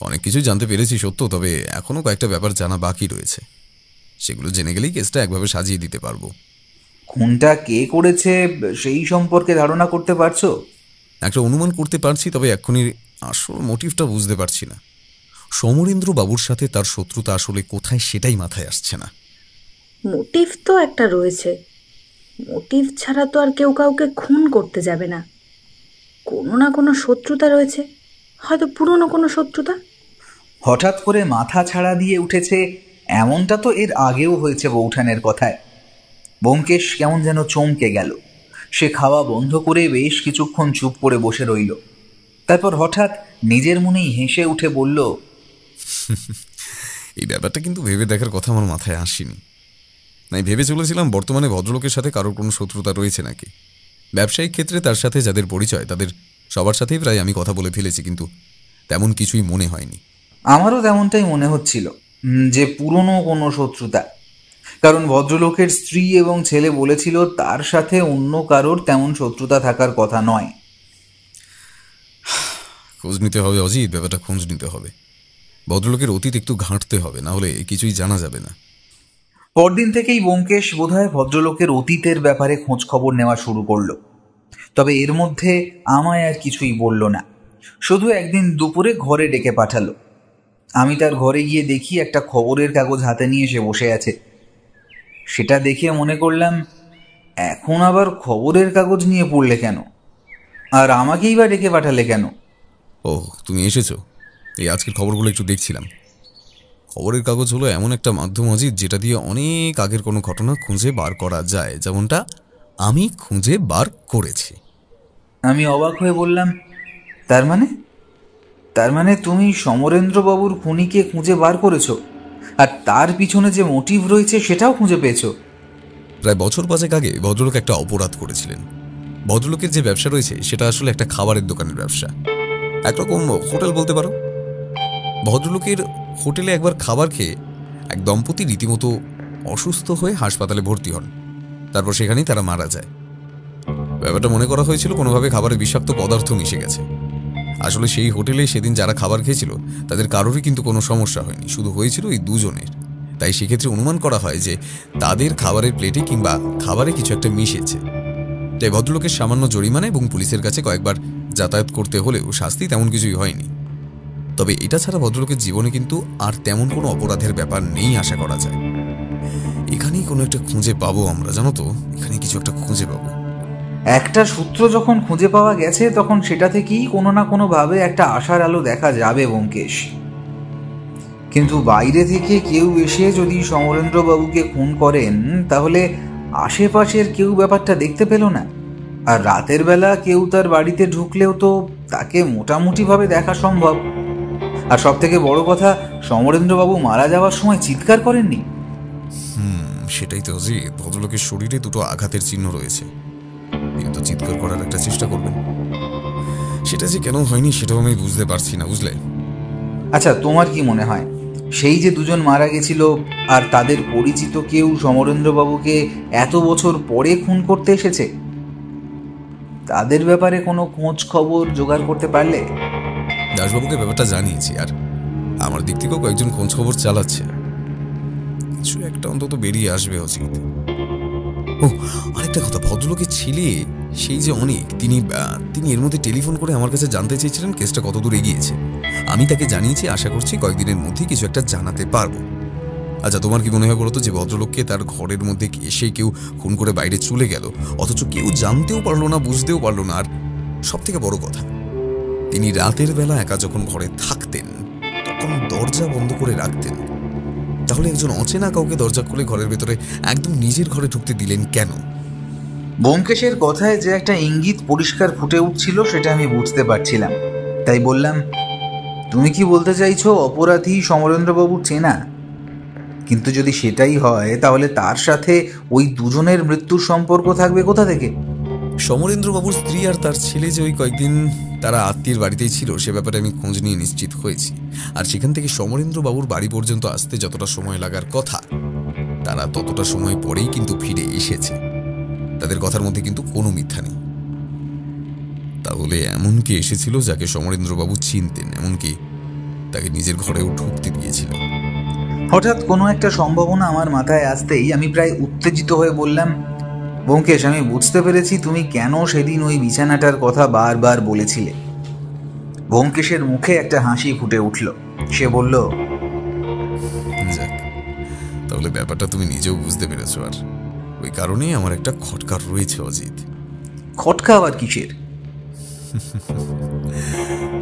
অনেক কিছু জানতে পেরেছি সত্য, তবে এখনো কয়েকটা ব্যাপার জানা বাকি রয়েছে। সেগুলো জেনে গেলেই কেসটা একভাবে সাজিয়ে দিতে পারবো। খুনটা কে করেছে সেই সম্পর্কে ধারণা করতে পারছো? একটা অনুমান করতে পারছি, তবে এক্ষুনি আসল মোটিভটা বুঝতে পারছি না। সমরেন্দ্র বাবুর সাথে তার শত্রুতা আসলে কোথায় সেটাই মাথায় আসছে না। মোটিভ তো একটা রয়েছে, মোটিভ ছাড়া তো আর কেউ কাউকে খুন করতে যাবে না। কোনো না কোনো শত্রুতা রয়েছে, হয়তো পুরনো কোনো শত্রুতা। হঠাৎ করে মাথা ছাড়া দিয়ে উঠেছে এমনটা তো এর আগেও হয়েছে বৌঠানের কথায়। ব্যোমকেশ কেমন যেন চমকে গেল। সে খাওয়া বন্ধ করে বেশ কিছুক্ষণ চুপ করে বসে রইল। তারপর হঠাৎ নিজের মনেই হেসে উঠে বলল, এই ব্যাপারটা কিন্তু ভেবে দেখার কথা আমার মাথায় আসেনি। নাই ভেবে চলেছিলাম বর্তমানে ভদ্রলোকের সাথে কারোর কোনো শত্রুতা রয়েছে নাকি। ব্যবসায়িক ক্ষেত্রে তার সাথে যাদের পরিচয় তাদের সবার সাথেই প্রায় আমি কথা বলে ফেলেছি, কিন্তু তেমন কিছুই মনে হয়নি। আমারও তেমনটাই মনে হচ্ছিল যে পুরনো কোনো শত্রুতা, কারণ ভদ্রলোকের স্ত্রী এবং ছেলে বলেছিল তার সাথে অন্য কারোর তেমন শত্রুতা থাকার কথা নয়। খোঁজ নিতে হবে অজিত, ব্যাপারটা খোঁজ নিতে হবে। ভদ্রলোকের অতীত একটু ঘাঁটতে হবে, না হলে কিছুই জানা যাবে না। পরদিন থেকেই ব্যোমকেশ বোধহয় ভদ্রলোকের অতীতের ব্যাপারে খোঁজ খবর নেওয়া শুরু করলো। তবে এর মধ্যে আমায় আর কিছুই বলল না, শুধু একদিন দুপুরে ঘরে ডেকে পাঠালো। আমি তার ঘরে গিয়ে দেখি একটা খবরের কাগজ হাতে নিয়ে সে বসে আছে। সেটা দেখে মনে করলাম, এখন আবার খবরের কাগজ নিয়ে পড়লে কেন, আর আমাকেই বা ডেকে পাঠালে কেন? ও, তুমি এসেছো? এই আজকের খবরগুলো একটু দেখছিলাম। খবরের কাগজ হলো এমন একটা মাধ্যম অজিত, যেটা দিয়ে অনেক আগের কোনো ঘটনা খুঁজে বার করা যায়, যেমনটা আমি খুঁজে বার করেছি। আমি অবাক হয়ে বললাম, তার মানে তুমি সমরেন্দ্রবাবুর খুনিকে খুঁজে বার করেছো, আর তার পিছনে যে মোটিভ রয়েছে সেটাও খুঁজে পেয়েছো? প্রায় বছর 5 আগে ভদ্রলোক একটা অপরাধ করেছিলেন। ভদ্রলোকের যে ব্যবসা রয়েছে সেটা আসলে একটা খাবারের দোকানের ব্যবসা, একরকম হোটেল বলতে পারো। ভদ্রলোকের হোটেলে একবার খাবার খেয়ে এক দম্পতি রীতিমতো অসুস্থ হয়ে হাসপাতালে ভর্তি হন। তারপর সেখানেই তারা মারা যায়। ব্যাপারটা মনে করা হয়েছিল কোনোভাবে খাবারে বিষাক্ত পদার্থ মিশে গেছে। আসলে সেই হোটেলে সেদিন যারা খাবার খেয়েছিল তাদের কারোরই কিন্তু কোনো সমস্যা হয়নি, শুধু হয়েছিল এই দুজনের। তাই সেক্ষেত্রে অনুমান করা হয় যে তাদের খাবারের প্লেটে কিংবা খাবারে কিছু একটা মিশেছে। তাই ভদ্রলোকের সামান্য জরিমানা এবং পুলিশের কাছে কয়েকবার যাতায়াত করতে হলেও শাস্তি তেমন কিছুই হয়নি। তবে এটা ছাড়া ভদ্রলোকের জীবনে কিন্তু আর তেমন কোনো অপরাধের ব্যাপার নেই আশা করা যায়। এখানেই কোনো একটা খুঁজে পাবো আমরা, জানো তো, এখানে কিছু একটা খুঁজে পাবো। একটা সূত্র যখন খুঁজে পাওয়া গেছে তখন সেটা থেকেই কোনো না কোনোভাবে একটা আশার আলো দেখা যাবে ব্যোমকেশ। কিন্তু বাইরে থেকে কেউ এসে যদি সমরেন্দ্রবাবুকে খুন করেন তাহলে আশেপাশের কেউ ব্যাপারটা দেখতে পেল না, আর রাতের বেলা কেউ তার বাড়িতে ঢুকলেও তো তাকে মোটামুটিভাবে দেখা সম্ভব। আর সব থেকে বড় কথা, সমরেন্দ্রবাবু মারা যাওয়ার সময় চিৎকার করেননি। সেটাই তো অজিত, ভদ্রলোকের শরীরে দুটো আঘাতের চিহ্ন রয়েছে, কিন্তু চিৎকার করার একটা চেষ্টা করবেন। সেটা যে কেন হয়নি সেটাও আমি বুঝতে পারছি না, বুঝলে? আচ্ছা, তোমার কি মনে হয় সেই যে দুজন মারা গেছিল আর তাদের পরিচিত কেউ সমরেন্দ্রবাবুকে এত বছর পরে খুন করতে এসেছে, তাদের ব্যাপারে কোনো খোঁজ খবর জোগাড় করতে পারলে? দাসবাবুকে ব্যাপারটা জানিয়েছি, আর আমার দিক থেকেও কয়েকজন খোঁজ খবর চালাচ্ছে। কিছু একটা অন্তত বেরিয়ে আসবে অজিত। ও আরেকটা কথা, ভদ্রলোকের ছেলে সেই যে অনেক, তিনি এর মধ্যে টেলিফোন করে আমার কাছে জানতে চেয়েছিলেন কেসটা কত দূর এগিয়েছে। আমি তাকে জানিয়েছি, আশা করছি কয়েকদিনের মধ্যে কিছু একটা জানাতে পারবো। আচ্ছা, তোমার কি মনে হয় বলতো যে ভদ্রলোককে তার ঘরের মধ্যে এসে কেউ খুন করে বাইরে চলে গেল, অথচ কেউ জানতেও পারলো না, বুঝতেও পারলো না, আর সব থেকে বড় কথা, তিনি রাতের বেলা একা যখন ঘরে থাকতেন তখন দরজা বন্ধ করে রাখতেন। তাহলে একজন অচেনা কাউকে দরজা খুলে ঘরের ভেতরে একদম নিজের ঘরে ঢুকতে দিলেন কেন? ব্যোমকেশের কথায় যে একটা ইঙ্গিত পরিষ্কার ফুটে উঠছিল সেটা আমি বুঝতে পারছিলাম। তাই বললাম, তুমি কি বলতে চাইছো অপরাধী সমরেন্দ্রবাবুর চেনা? কিন্তু যদি সেটাই হয় তাহলে তার সাথে ওই দুজনের মৃত্যুর সম্পর্ক থাকবে কোথা থেকে? সমরেন্দ্রবাবুর স্ত্রী আর তার ছেলে যে ওই কয়েকদিন তারা আত্মীয়ের বাড়িতেই ছিল সে ব্যাপারে আমি খোঁজ নিয়ে নিশ্চিত হয়েছি। আর সেখান থেকে সমরেন্দ্রবাবুর বাড়ি পর্যন্ত আসতে যতটা সময় লাগার কথা তারা ততটা সময় পরেই কিন্তু ফিরে এসেছে। তাদের কথার মধ্যে কিন্তু কোনো মিথ্যা নেই। তাহলে এমন কি এসেছিল যাকে সমরেন্দ্রবাবু চিনতেন, এমনকি তাকে নিজের ঘরেও ঢুকতে দিয়েছিল? হঠাৎ কোনো একটা সম্ভাবনা আমার মাথায় আসতেই আমি প্রায় উত্তেজিত হয়ে বললাম, ব্যোমকেশ, আমি বুঝতে পেরেছি তুমি কেন সেদিন ওই বিছানাটার কথা বারবার বলেছিলে। ব্যোমকেশের মুখে একটা হাসি ফুটে উঠল। সে বলল, যাক, তাহলে ব্যাপারটা তুমি নিজেও বুঝতে পেরেছো, আর ওই কারণেই আমার একটা খটকা রয়েছে অজিত। খটকা আবার কিসের?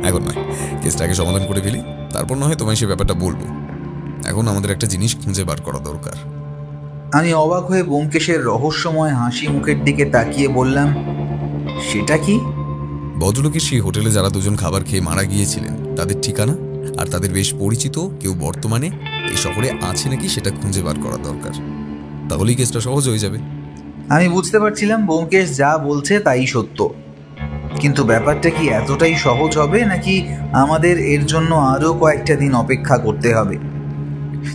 এখন নয়, কেসটাকে সমাধান করে ফেলি, তারপর না হয় তোমায় সে ব্যাপারটা বলবো। এখন আমাদের একটা জিনিস খুঁজে বার করা দরকার। আমি অবাক হয়ে ব্যোমকেশের রহস্যময় হাসি মুখের দিকে তাকিয়ে বললাম, সেটা কি? ভদ্রলোকের সেই হোটেলে যারা দুজন খাবার খেয়ে মারা গিয়েছিলেন তাদের ঠিকানা আর তাদের বেশ পরিচিত কেউ বর্তমানে এই শহরে আছে নাকি সেটা খুঁজে বার করা দরকার। তাহলেই কেসটা সহজ হয়ে যাবে। আমি বুঝতে পারছিলাম ব্যোমকেশ যা বলছে তাই সত্য, কিন্তু ব্যাপারটা কি এতটাই সহজ হবে নাকি আমাদের এর জন্য আরও কয়েকটা দিন অপেক্ষা করতে হবে?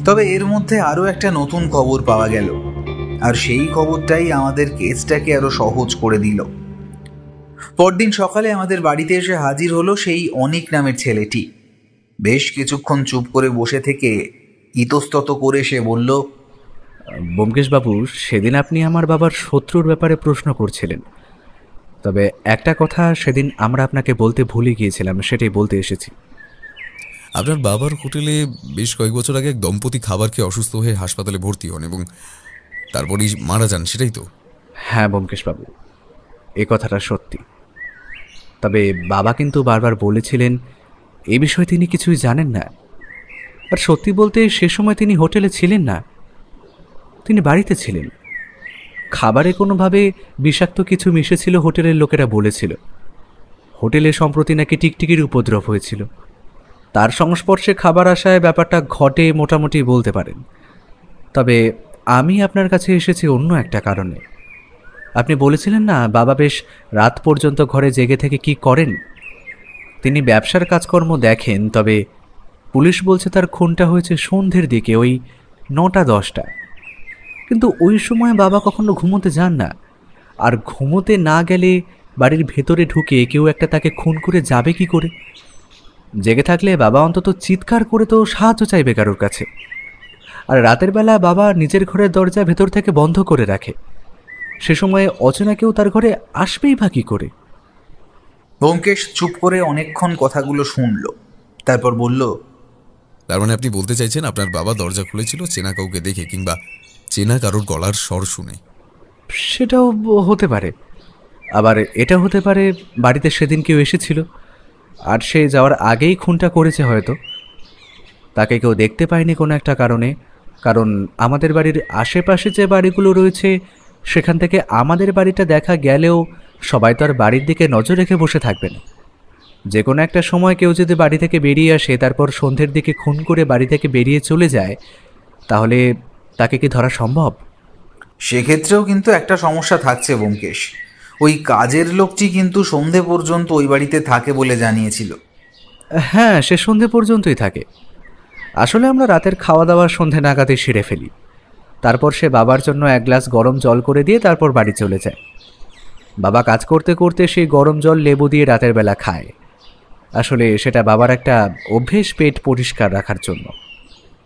তবে এর মধ্যে আরও একটা নতুন খবর পাওয়া গেল, আর সেই খবরটাই আমাদের কেসটাকে আরো সহজ করে দিল। পরদিন সকালে আমাদের বাড়িতে এসে হাজির হলো সেই অনিক নামের ছেলেটি। বেশ কিছুক্ষণ চুপ করে বসে থেকে ইতস্তত করে সে বলল, ব্যোমকেশবাবু, সেদিন আপনি আমার বাবার শত্রুর ব্যাপারে প্রশ্ন করছিলেন, তবে একটা কথা সেদিন আমরা আপনাকে বলতে ভুলে গিয়েছিলাম, সেটাই বলতে এসেছি। আপনার বাবার হোটেলে বেশ কয়েক বছর আগে এক দম্পতি খাবার খেয়ে অসুস্থ হয়ে হাসপাতালে ভর্তি হন এবং তারপরেই মারা যান, সেটাই তো? হ্যাঁ ব্যোমকেশবাবু, এ কথাটা সত্যি। তবে বাবা কিন্তু বারবার বলেছিলেন এ বিষয়ে তিনি কিছুই জানেন না। আর সত্যি বলতে সে সময় তিনি হোটেলে ছিলেন না, তিনি বাড়িতে ছিলেন। খাবারে কোনোভাবে বিষাক্ত কিছু মিশেছিল হোটেলের লোকেরা বলেছিল। হোটেলে সম্প্রতি নাকি টিকটিকির উপদ্রব হয়েছিল, তার সংস্পর্শে খাবার আসায় ব্যাপারটা ঘটে মোটামুটি বলতে পারেন। তবে আমি আপনার কাছে এসেছি অন্য একটা কারণে। আপনি বলেছিলেন না বাবা বেশ রাত পর্যন্ত ঘরে জেগে থেকে কি করেন? তিনি ব্যবসার কাজকর্ম দেখেন, তবে পুলিশ বলছে তার খুনটা হয়েছে সন্ধ্যের দিকে, ওই 9টা-10টা। কিন্তু ওই সময় বাবা কখনো ঘুমোতে যান না, আর ঘুমোতে না গেলে বাড়ির ভেতরে ঢুকে কেউ একটা তাকে খুন করে যাবে কি করে? জেগে থাকলে বাবা অন্তত চিৎকার করে তো সাহায্য চাইবে কারোর কাছে। আর রাতের বেলা বাবা নিজের ঘরের দরজা ভেতর থেকে বন্ধ করে রাখে, সে সময়ে অচেনা কেউ তার ঘরে আসবেই বা কী করে? ব্যোমকেশ চুপ করে অনেকক্ষণ কথাগুলো শুনল, তারপর বলল, তার মানে আপনি বলতে চাইছেন আপনার বাবা দরজা খুলেছিল চেনা কাউকে দেখে, কিংবা চেনা কারোর গলার স্বর শুনে? সেটাও হতে পারে, আবার এটা হতে পারে বাড়িতে সেদিন কেউ এসেছিল আর সে যাওয়ার আগেই খুনটা করেছে হয়তো। তাকে কেউ দেখতে পায়নি কোনো একটা কারণে, কারণ আমাদের বাড়ির আশেপাশে যে বাড়িগুলো রয়েছে সেখান থেকে আমাদের বাড়িটা দেখা গেলেও সবাই তো আর বাড়ির দিকে নজর রেখে বসে থাকবে না। যে কোনো একটা সময় কেউ যদি বাড়ি থেকে বেরিয়ে আসে, তারপর সন্ধ্যের দিকে খুন করে বাড়ি থেকে বেরিয়ে চলে যায়, তাহলে তাকে কি ধরা সম্ভব? সেক্ষেত্রেও কিন্তু একটা সমস্যা থাকছে ব্যোমকেশ। ওই কাজের লোকটি কিন্তু সন্ধে পর্যন্ত ওই বাড়িতে থাকে বলে জানিয়েছিল। হ্যাঁ, সে সন্ধে পর্যন্তই থাকে। আসলে আমরা রাতের খাওয়া দাওয়া সন্ধে নাগাদে সেরে ফেলি, তারপর সে বাবার জন্য 1 গ্লাস গরম জল করে দিয়ে তারপর বাড়ি চলে যায়। বাবা কাজ করতে করতে সেই গরম জল লেবু দিয়ে রাতের বেলা খায়। আসলে সেটা বাবার একটা অভ্যেস, পেট পরিষ্কার রাখার জন্য।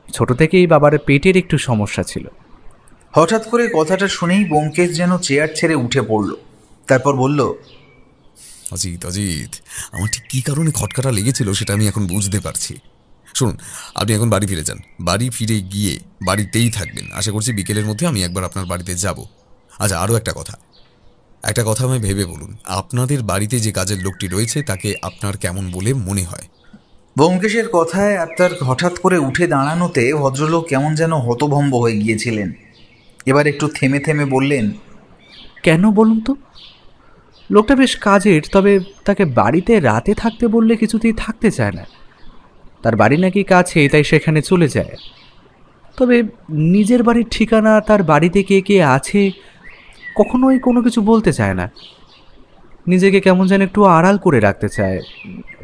ছোট থেকেই বাবার পেটের একটু সমস্যা ছিল। হঠাৎ করে কথাটা শুনেই ব্যোমকেশ যেন চেয়ার ছেড়ে উঠে পড়ল, তারপর বলল, অজিত অজিত, আমার ঠিক কী কারণে খটকাটা লেগেছিল সেটা আমি এখন বুঝতে পারছি। শুনুন, আপনি এখন বাড়ি ফিরে যান। বাড়ি ফিরে গিয়ে বাড়িতেই থাকবেন। আশা করছি বিকেলের মধ্যে আমি একবার আপনার বাড়িতে যাব। আচ্ছা, আরও একটা কথা আমায় ভেবে বলুন, আপনাদের বাড়িতে যে কাজের লোকটি রয়েছে তাকে আপনার কেমন বলে মনে হয়? ব্যোমকেশের কথায় আর তার হঠাৎ করে উঠে দাঁড়ানোতে ভদ্রলোক কেমন যেন হতভম্ব হয়ে গিয়েছিলেন। এবার একটু থেমে থেমে বললেন, কেন বলুন তো? লোকটা বেশ কাজের, তবে তাকে বাড়িতে রাতে থাকতে বললে কিছুতেই থাকতে চায় না। তার বাড়ি নাকি কাছে, তাই সেখানে চলে যায়। তবে নিজের বাড়ির ঠিকানা, তার বাড়িতে কে কে আছে, কখনোই কোনো কিছু বলতে চায় না। নিজেকে কেমন যেন একটু আড়াল করে রাখতে চায়।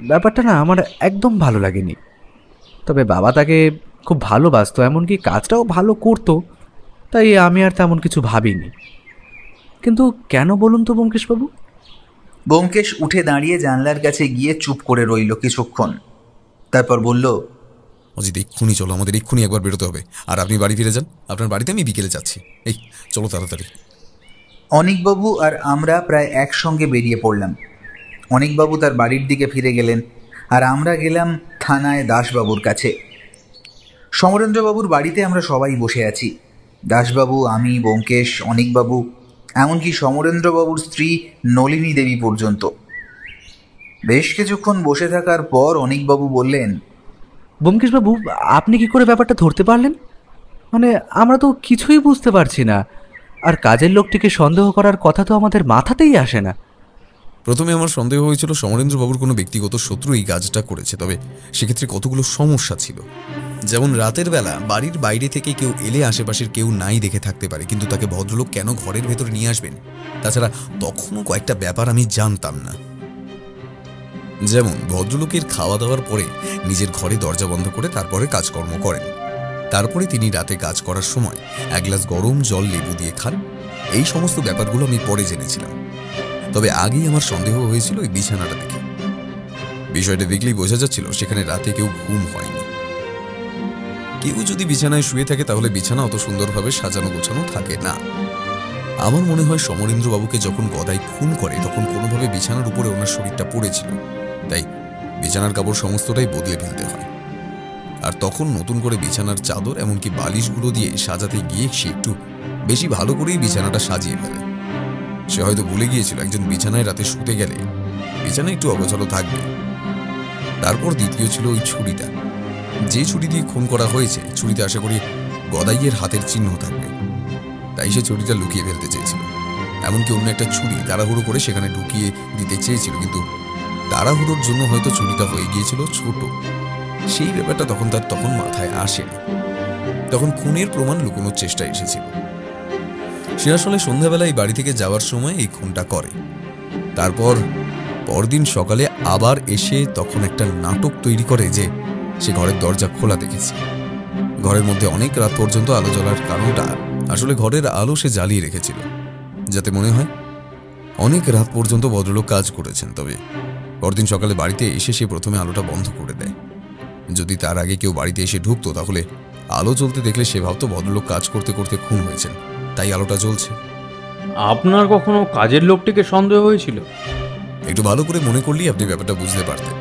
ব্যাপারটা না আমার একদম ভালো লাগেনি। তবে বাবা তাকে খুব ভালোবাসতো, এমনকি কাজটাও ভালো করতো, তাই আমি আর তেমন কিছু ভাবিনি। কিন্তু কেন বলুন তো ব্যোমকেশবাবু? ব্যোমকেশ উঠে দাঁড়িয়ে জানলার কাছে গিয়ে চুপ করে রইল কিছুক্ষণ, তারপর বলল, অজিত, এক্ষুনি চলো, আমাদের এক্ষুনি একবার বেরোতে হবে। আর আপনি বাড়ি ফিরে যান। আপনার বাড়িতে আমি বিকেলে যাচ্ছি। এই চলো তাড়াতাড়ি। অনিকবাবু আর আমরা প্রায় একসঙ্গে বেরিয়ে পড়লাম। অনিকবাবু তার বাড়ির দিকে ফিরে গেলেন, আর আমরা গেলাম থানায় দাসবাবুর কাছে। সমরেন্দ্রবাবুর বাড়িতে আমরা সবাই বসে আছি। দাসবাবু, আমি, ব্যোমকেশ, অনিকবাবু, এমনকি সমরেন্দ্রবাবুর স্ত্রী নলিনী দেবী পর্যন্ত। বেশ কিছুক্ষণ বসে থাকার পর অনিকবাবু বললেন, ব্যোমকেশবাবু, আপনি কি করে ব্যাপারটা ধরতে পারলেন? মানে আমরা তো কিছুই বুঝতে পারছি না, আর কাজের লোকটিকে সন্দেহ করার কথা তো আমাদের মাথাতেই আসে না। প্রথমে আমার সন্দেহ হয়েছিল সমরেন্দ্রবাবুর কোনো ব্যক্তিগত শত্রু এই কাজটা করেছে, তবে সেক্ষেত্রে কতগুলো সমস্যা ছিল। যেমন রাতের বেলা বাড়ির বাইরে থেকে কেউ এলে আশেপাশের কেউ নাই দেখে থাকতে পারে, কিন্তু তাকে ভদ্রলোক কেন ঘরের ভেতরে নিয়ে আসবেন? তাছাড়া তখনও কয়েকটা ব্যাপার আমি জানতাম না। যেমন ভদ্রলোকের খাওয়া দাওয়ার পরে নিজের ঘরে দরজা বন্ধ করে তারপরে কাজকর্ম করেন। তারপরে তিনি রাতে কাজ করার সময় 1 গ্লাস গরম জল লেবু দিয়ে খান। এই সমস্ত ব্যাপারগুলো আমি পরে জেনেছিলাম। তবে আগেই আমার সন্দেহ হয়েছিল এই বিছানাটা দেখে। বিষয়টা দেখলেই বোঝা যাচ্ছিল সেখানে রাতে কেউ ঘুম হয়নি। কেউ যদি বিছানায় শুয়ে থাকে তাহলে বিছানা অত সুন্দরভাবে সাজানো গোছানো থাকে না। আমার মনে হয় সমরেন্দ্রবাবুকে যখন গদাই খুন করে তখন কোনোভাবে বিছানার উপরে ওনার শরীরটা পড়েছিল, তাই বিছানার কাপড় সমস্তটাই বদলে ফেলতে হয়। আর তখন নতুন করে বিছানার চাদর এমনকি বালিশগুলো দিয়ে সাজাতে গিয়ে সে একটু বেশি ভালো করেই বিছানাটা সাজিয়ে ফেলে। সে হয়তো ভুলে গিয়েছিল একজন বিছানায় রাতে শুতে গেলে বিছানা একটু অগোছালো থাকবে। তারপর দ্বিতীয় ছিল ওই ছুরিটা। যে ছুরি দিয়ে খুন করা হয়েছে ছুরিতে আশা করি গদাইয়ের হাতের চিহ্ন থাকবে, তাই সে ছুরিটা লুকিয়ে ফেলতে চেয়েছিল। এমনকি অন্য একটা ছুরি তাড়াহুড়ো করে সেখানে ঢুকিয়ে দিতে চেয়েছিল, কিন্তু তাড়াহুড়োর জন্য হয়তো ছুরিটা হয়ে গিয়েছিল ছোট। সেই ব্যাপারটা তখন মাথায় আসেনি। তখন খুনের প্রমাণ লুকোনোর চেষ্টা এসেছিল। সে আসলে সন্ধ্যাবেলায় বাড়ি থেকে যাওয়ার সময় এই খুনটা করে। তারপর পরদিন সকালে আবার এসে তখন একটা নাটক তৈরি করে যে সে ঘরের দরজা খোলা দেখেছি। ঘরের মধ্যে অনেক রাত পর্যন্ত আলো জ্বলার কারণটা আসলে ঘরের আলো সে জ্বালিয়ে রেখেছিল, যাতে মনে হয় অনেক রাত পর্যন্ত ভদ্রলোক কাজ করেছেন। তবে পরদিন সকালে বাড়িতে এসে সে প্রথমে আলোটা বন্ধ করে দেয়। যদি তার আগে কেউ বাড়িতে এসে ঢুকতো তাহলে আলো জ্বলতে দেখলে সে ভাবতো ভদ্রলোক কাজ করতে করতে খুন হয়েছেন, তাই আলোটা জ্বলছে। আপনার কখনো কাজের লোকটিকে সন্দেহ হয়েছিল? একটু ভালো করে মনে করলেই আপনি ব্যাপারটা বুঝতে পারতেন।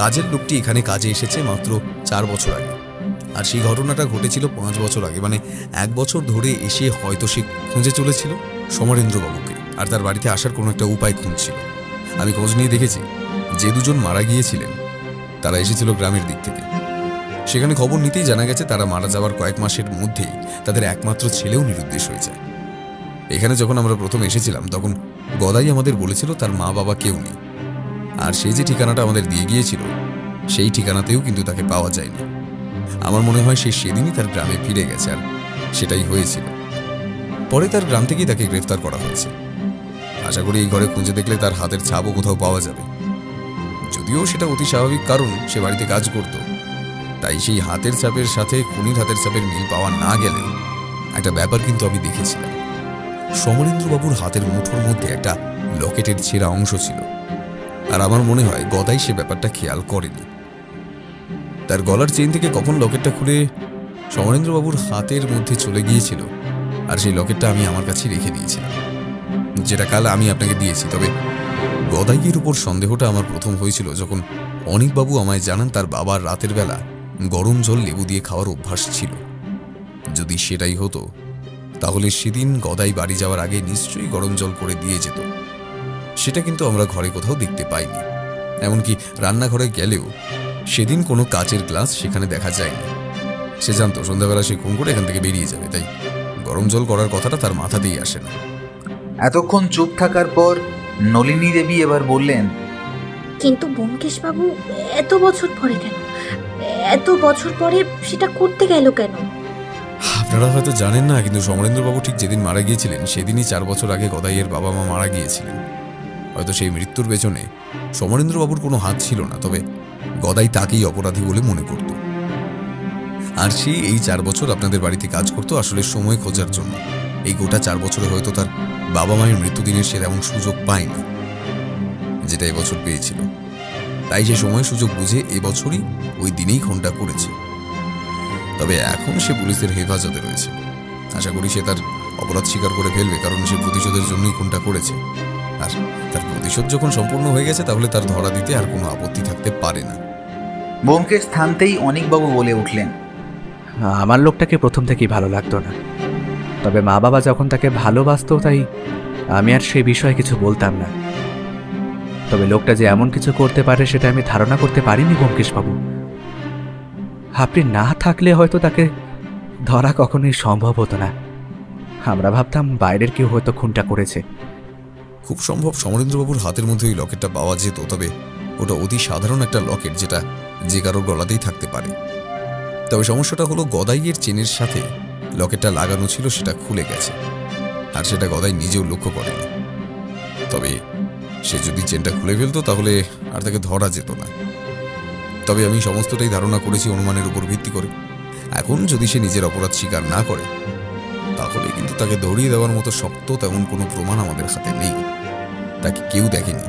কাজের লোকটি এখানে কাজে এসেছে মাত্র 4 বছর আগে, আর সেই ঘটনাটা ঘটেছিল 5 বছর আগে। মানে 1 বছর ধরে এসে হয়তো সে খুঁজে চলেছিল সমরেন্দ্রবাবুকে, আর তার বাড়িতে আসার কোনো একটা উপায় খুঁজছিল। আমি খোঁজ নিয়ে দেখেছি যে দুজন মারা গিয়েছিলেন তারা এসেছিল গ্রামের দিক থেকে। সেখানে খবর নিতেই জানা গেছে তারা মারা যাওয়ার কয়েক মাসের মধ্যেই তাদের একমাত্র ছেলেও নিরুদ্দেশ হয়ে যায়। এখানে যখন আমরা প্রথম এসেছিলাম তখন গদাই আমাদের বলেছিল তার মা বাবা কেউ নেই, আর সেই যে ঠিকানাটা আমাদের দিয়ে গিয়েছিল সেই ঠিকানাতেও কিন্তু তাকে পাওয়া যায়নি। আমার মনে হয় সে সেদিনই তার গ্রামে ফিরে গেছে, আর সেটাই হয়েছিল। পরে তার গ্রাম থেকেই তাকে গ্রেফতার করা হয়েছে। আশা করি এই ঘরে খুঁজে দেখলে তার হাতের ছাপও কোথাও পাওয়া যাবে। যদিও সেটা অতি স্বাভাবিক, কারণ সে বাড়িতে কাজ করত, তাই সেই হাতের ছাপের সাথে খুনির হাতের ছাপের মিল পাওয়া না গেলে একটা ব্যাপার কিন্তু আমি দেখেছিলাম। সমরেন্দ্রবাবুর হাতের মুঠোর মধ্যে একটা লকেটের ছেঁড়া অংশ ছিল, আর আমার মনে হয় গদাই সে ব্যাপারটা খেয়াল করেনি। তার গলার চেইন থেকে কখন লকেটটা খুলে সমরেন্দ্রবাবুর হাতের মধ্যে চলে গিয়েছিল, আর সেই লকেটটা আমি আমার কাছে রেখে দিয়েছিলাম, যেটা কাল আমি আপনাকে দিয়েছি। তবে গদাইয়ের উপর সন্দেহটা আমার প্রথম হয়েছিল যখন অনিকবাবু আমায় জানান তার বাবার রাতের বেলা গরম জল লেবু দিয়ে খাওয়ার অভ্যাস ছিল। যদি সেটাই হতো তাহলে সেদিন গদাই বাড়ি যাওয়ার আগে নিশ্চয়ই গরম জল করে দিয়ে যেত। সেটা কিন্তু আমরা ঘরে কোথাও দেখতে পাইনি, এমনকি রান্নাঘরে গেলেও সেদিন কোনো কাচের গ্লাস সেখানে দেখা যায়নি। সে জানতো সন্ধ্যাবেলা সে খুন করে এখান থেকে বেরিয়ে যাবে, তাই গরম জল করার কথাটা তার মাথাতেই আসে না। এতক্ষণ চুপ থাকার পর নলিনী দেবী এবার বললেন, কিন্তু ব্যোমকেশবাবু এত বছর পরে কেন, এত বছর পরে সেটা করতে গেল কেন? আপনারা হয়তো জানেন না, কিন্তু সমরেন্দ্রবাবু ঠিক যেদিন মারা গিয়েছিলেন সেদিনই 4 বছর আগে গদাইয়ের বাবা মা মারা গিয়েছিলেন। হয়তো সেই মৃত্যুর পেছনে সমরেন্দ্রবাবুর কোনো হাত ছিল না, তবে গদাই তাকেই অপরাধী বলে মনে করত। আর সে এই 4 বছর আপনাদের বাড়িতে কাজ করতো আসলে সময় খোঁজার জন্য। এই গোটা 4 বছরে হয়তো তার বাবা মায়ের মৃত্যুদিনের সে তেমন সুযোগ পায়নি, যেটা এবছর পেয়েছিল। তাই সে সময় সুযোগ বুঝে এবছরই ওই দিনেই খুনটা করেছে। তবে এখন সে পুলিশের হেফাজতে রয়েছে। আশা করি সে তার অপরাধ স্বীকার করে ফেলবে, কারণ সে প্রতিশোধের জন্যই খুনটা করেছে। আর তার প্রতিশোধ যখন সম্পূর্ণ হয়ে গেছে তাহলে তার ধরা দিতে আর কোনো আপত্তি থাকতে পারে না। ব্যোমকেশ থামতেই অনিকবাবু বলে উঠলেন, আমার লোকটাকে প্রথম থেকেই ভালো লাগতো না, তবে মা বাবা যখন তাকে ভালোবাসতো তাই আমি আর সেই বিষয়ে কিছু বলতাম না। তবে লোকটা যে এমন কিছু করতে পারে সেটা আমি ধারণা করতে পারিনি ব্যোমকেশবাবু। আপনি না থাকলে হয়তো তাকে ধরা কখনোই সম্ভব হতো না। আমরা ভাবতাম বাইরের কেউ হয়তো খুনটা করেছে। খুব সম্ভব সমরেন্দ্রবাবুর হাতের মধ্যে ওই লকেটটা পাওয়া যেত, তবে ওটা অতি সাধারণ একটা লকেট যেটা যে কারোর গলাতেই থাকতে পারে। তবে সমস্যাটা হলো গদাইয়ের চেনের সাথে লকেটটা লাগানো ছিল, সেটা খুলে গেছে, আর সেটা গদাই নিজেও লক্ষ্য করেনি। তবে সে যদি চেনটা খুলে ফেলতো তাহলে আর তাকে ধরা যেত না। তবে আমি সমস্তটাই ধারণা করেছি অনুমানের উপর ভিত্তি করে। এখন যদি সে নিজের অপরাধ স্বীকার না করে তাহলে কিন্তু তাকে দৌড়িয়ে দেওয়ার মতো শক্ত তেমন কোনো প্রমাণ আমাদের হাতে নেই। তাকে কেউ দেখেনি।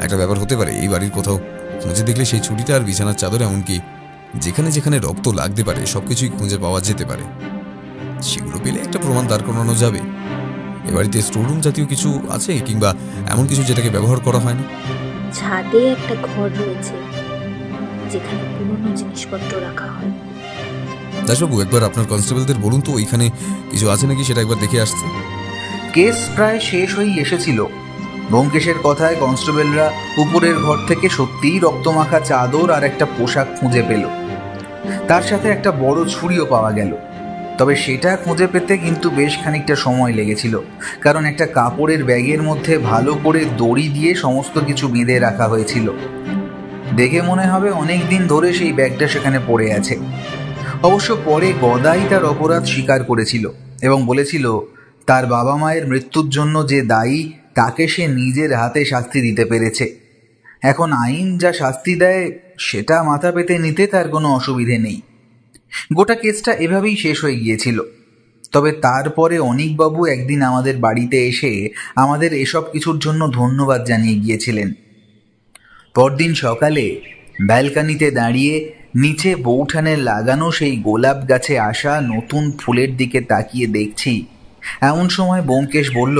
একটা ব্যাপার হতে পারে, এই বাড়ির কোথাও খুঁজে দেখলে সেই ছুরিটা আর বিছানার চাদর, এমনকি যেখানে যেখানে রক্ত লাগতে পারে সবকিছুই খুঁজে পাওয়া যেতে পারে। সেগুলো পেলে একটা প্রমাণ দাঁড় করানো যাবে। এ বাড়িতে স্টোররুম জাতীয় কিছু আছে, কিংবা এমন কিছু যেটাকে ব্যবহার করা হয় না? ছাদে একটা ঘর রয়েছে যেখানে পুরনো জিনিসপত্র রাখা হয়। দাসবাবু, একবার আপনার কনস্টেবলদের বলুন তো ওইখানে কিছু আছে নাকি সেটা একবার দেখে আসছে। কেস প্রায় শেষ হয়েই এসেছিল। ব্যোমকেশের কথায় কনস্টেবলরা উপরের ঘর থেকে সত্যিই রক্তমাখা চাদর আর একটা পোশাক খুঁজে পেল। তার সাথে একটা বড় ছুরিও পাওয়া গেল। তবে সেটা খুঁজে পেতে কিন্তু বেশ খানিকটা সময় লেগেছিল, কারণ একটা কাপড়ের ব্যাগের মধ্যে ভালো করে দড়ি দিয়ে সমস্ত কিছু বেঁধে রাখা হয়েছিল। দেখে মনে হবে অনেক দিন ধরে সেই ব্যাগটা সেখানে পড়ে আছে। অবশ্য পরে গদাই তার অপরাধ স্বীকার করেছিল এবং বলেছিল তার বাবা মায়ের মৃত্যুর জন্য যে দায়ী তাকে সে নিজের হাতে শাস্তি দিতে পেরেছে। এখন আইন যা শাস্তি দেয় সেটা মাথা পেতে নিতে তার কোনো অসুবিধে নেই। গোটা কেসটা এভাবেই শেষ হয়ে গিয়েছিল। তবে তারপরে অনিকবাবু একদিন আমাদের বাড়িতে এসে আমাদের এসব কিছুর জন্য ধন্যবাদ জানিয়ে গিয়েছিলেন। পরদিন সকালে ব্যালকানিতে দাঁড়িয়ে নিচে বৌঠানের লাগানো সেই গোলাপ গাছে আসা নতুন ফুলের দিকে তাকিয়ে দেখছি, এমন সময় ব্যোমকেশ বলল,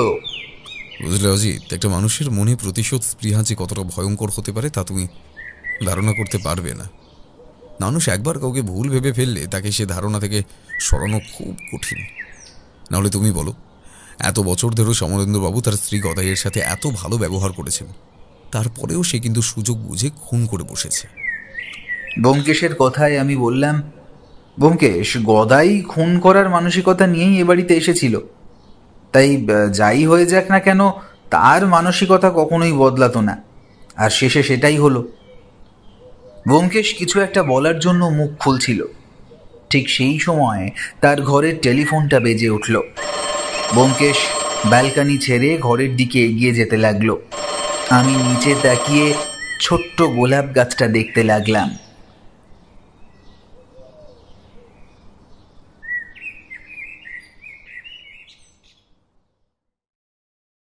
বুঝলে অজিত, একটা মানুষের মনে প্রতিশোধ স্পৃহা যে কতটা ভয়ঙ্কর হতে পারে তা তুমি ধারণা করতে পারবে না। মানুষ একবার কাউকে ভুল ভেবে ফেললে তাকে সে ধারণা থেকে সরানো খুব কঠিন। নাহলে তুমি বলো, এত বছর ধরে সমরেন্দ্রবাবু তার স্ত্রী গদাইয়ের সাথে এত ভালো ব্যবহার করেছেন, তারপরেও সে কিন্তু সুযোগ বুঝে খুন করে বসেছে। ব্যোমকেশের কথায় আমি বললাম, ব্যোমকেশ, গদাই খুন করার মানসিকতা নিয়েই এ বাড়িতে এসেছিল, তাই যাই হয়ে যাক না কেন তার মানসিকতা কখনোই বদলাতো না, আর শেষে সেটাই হলো। ব্যোমকেশ কিছু একটা বলার জন্য মুখ খুলছিল, ঠিক সেই সময় তার ঘরের টেলিফোনটা বেজে উঠল। ব্যোমকেশ ব্যালকানি ছেড়ে ঘরের দিকে এগিয়ে যেতে লাগলো। আমি নিচে তাকিয়ে ছোট্ট গোলাপ গাছটা দেখতে লাগলাম।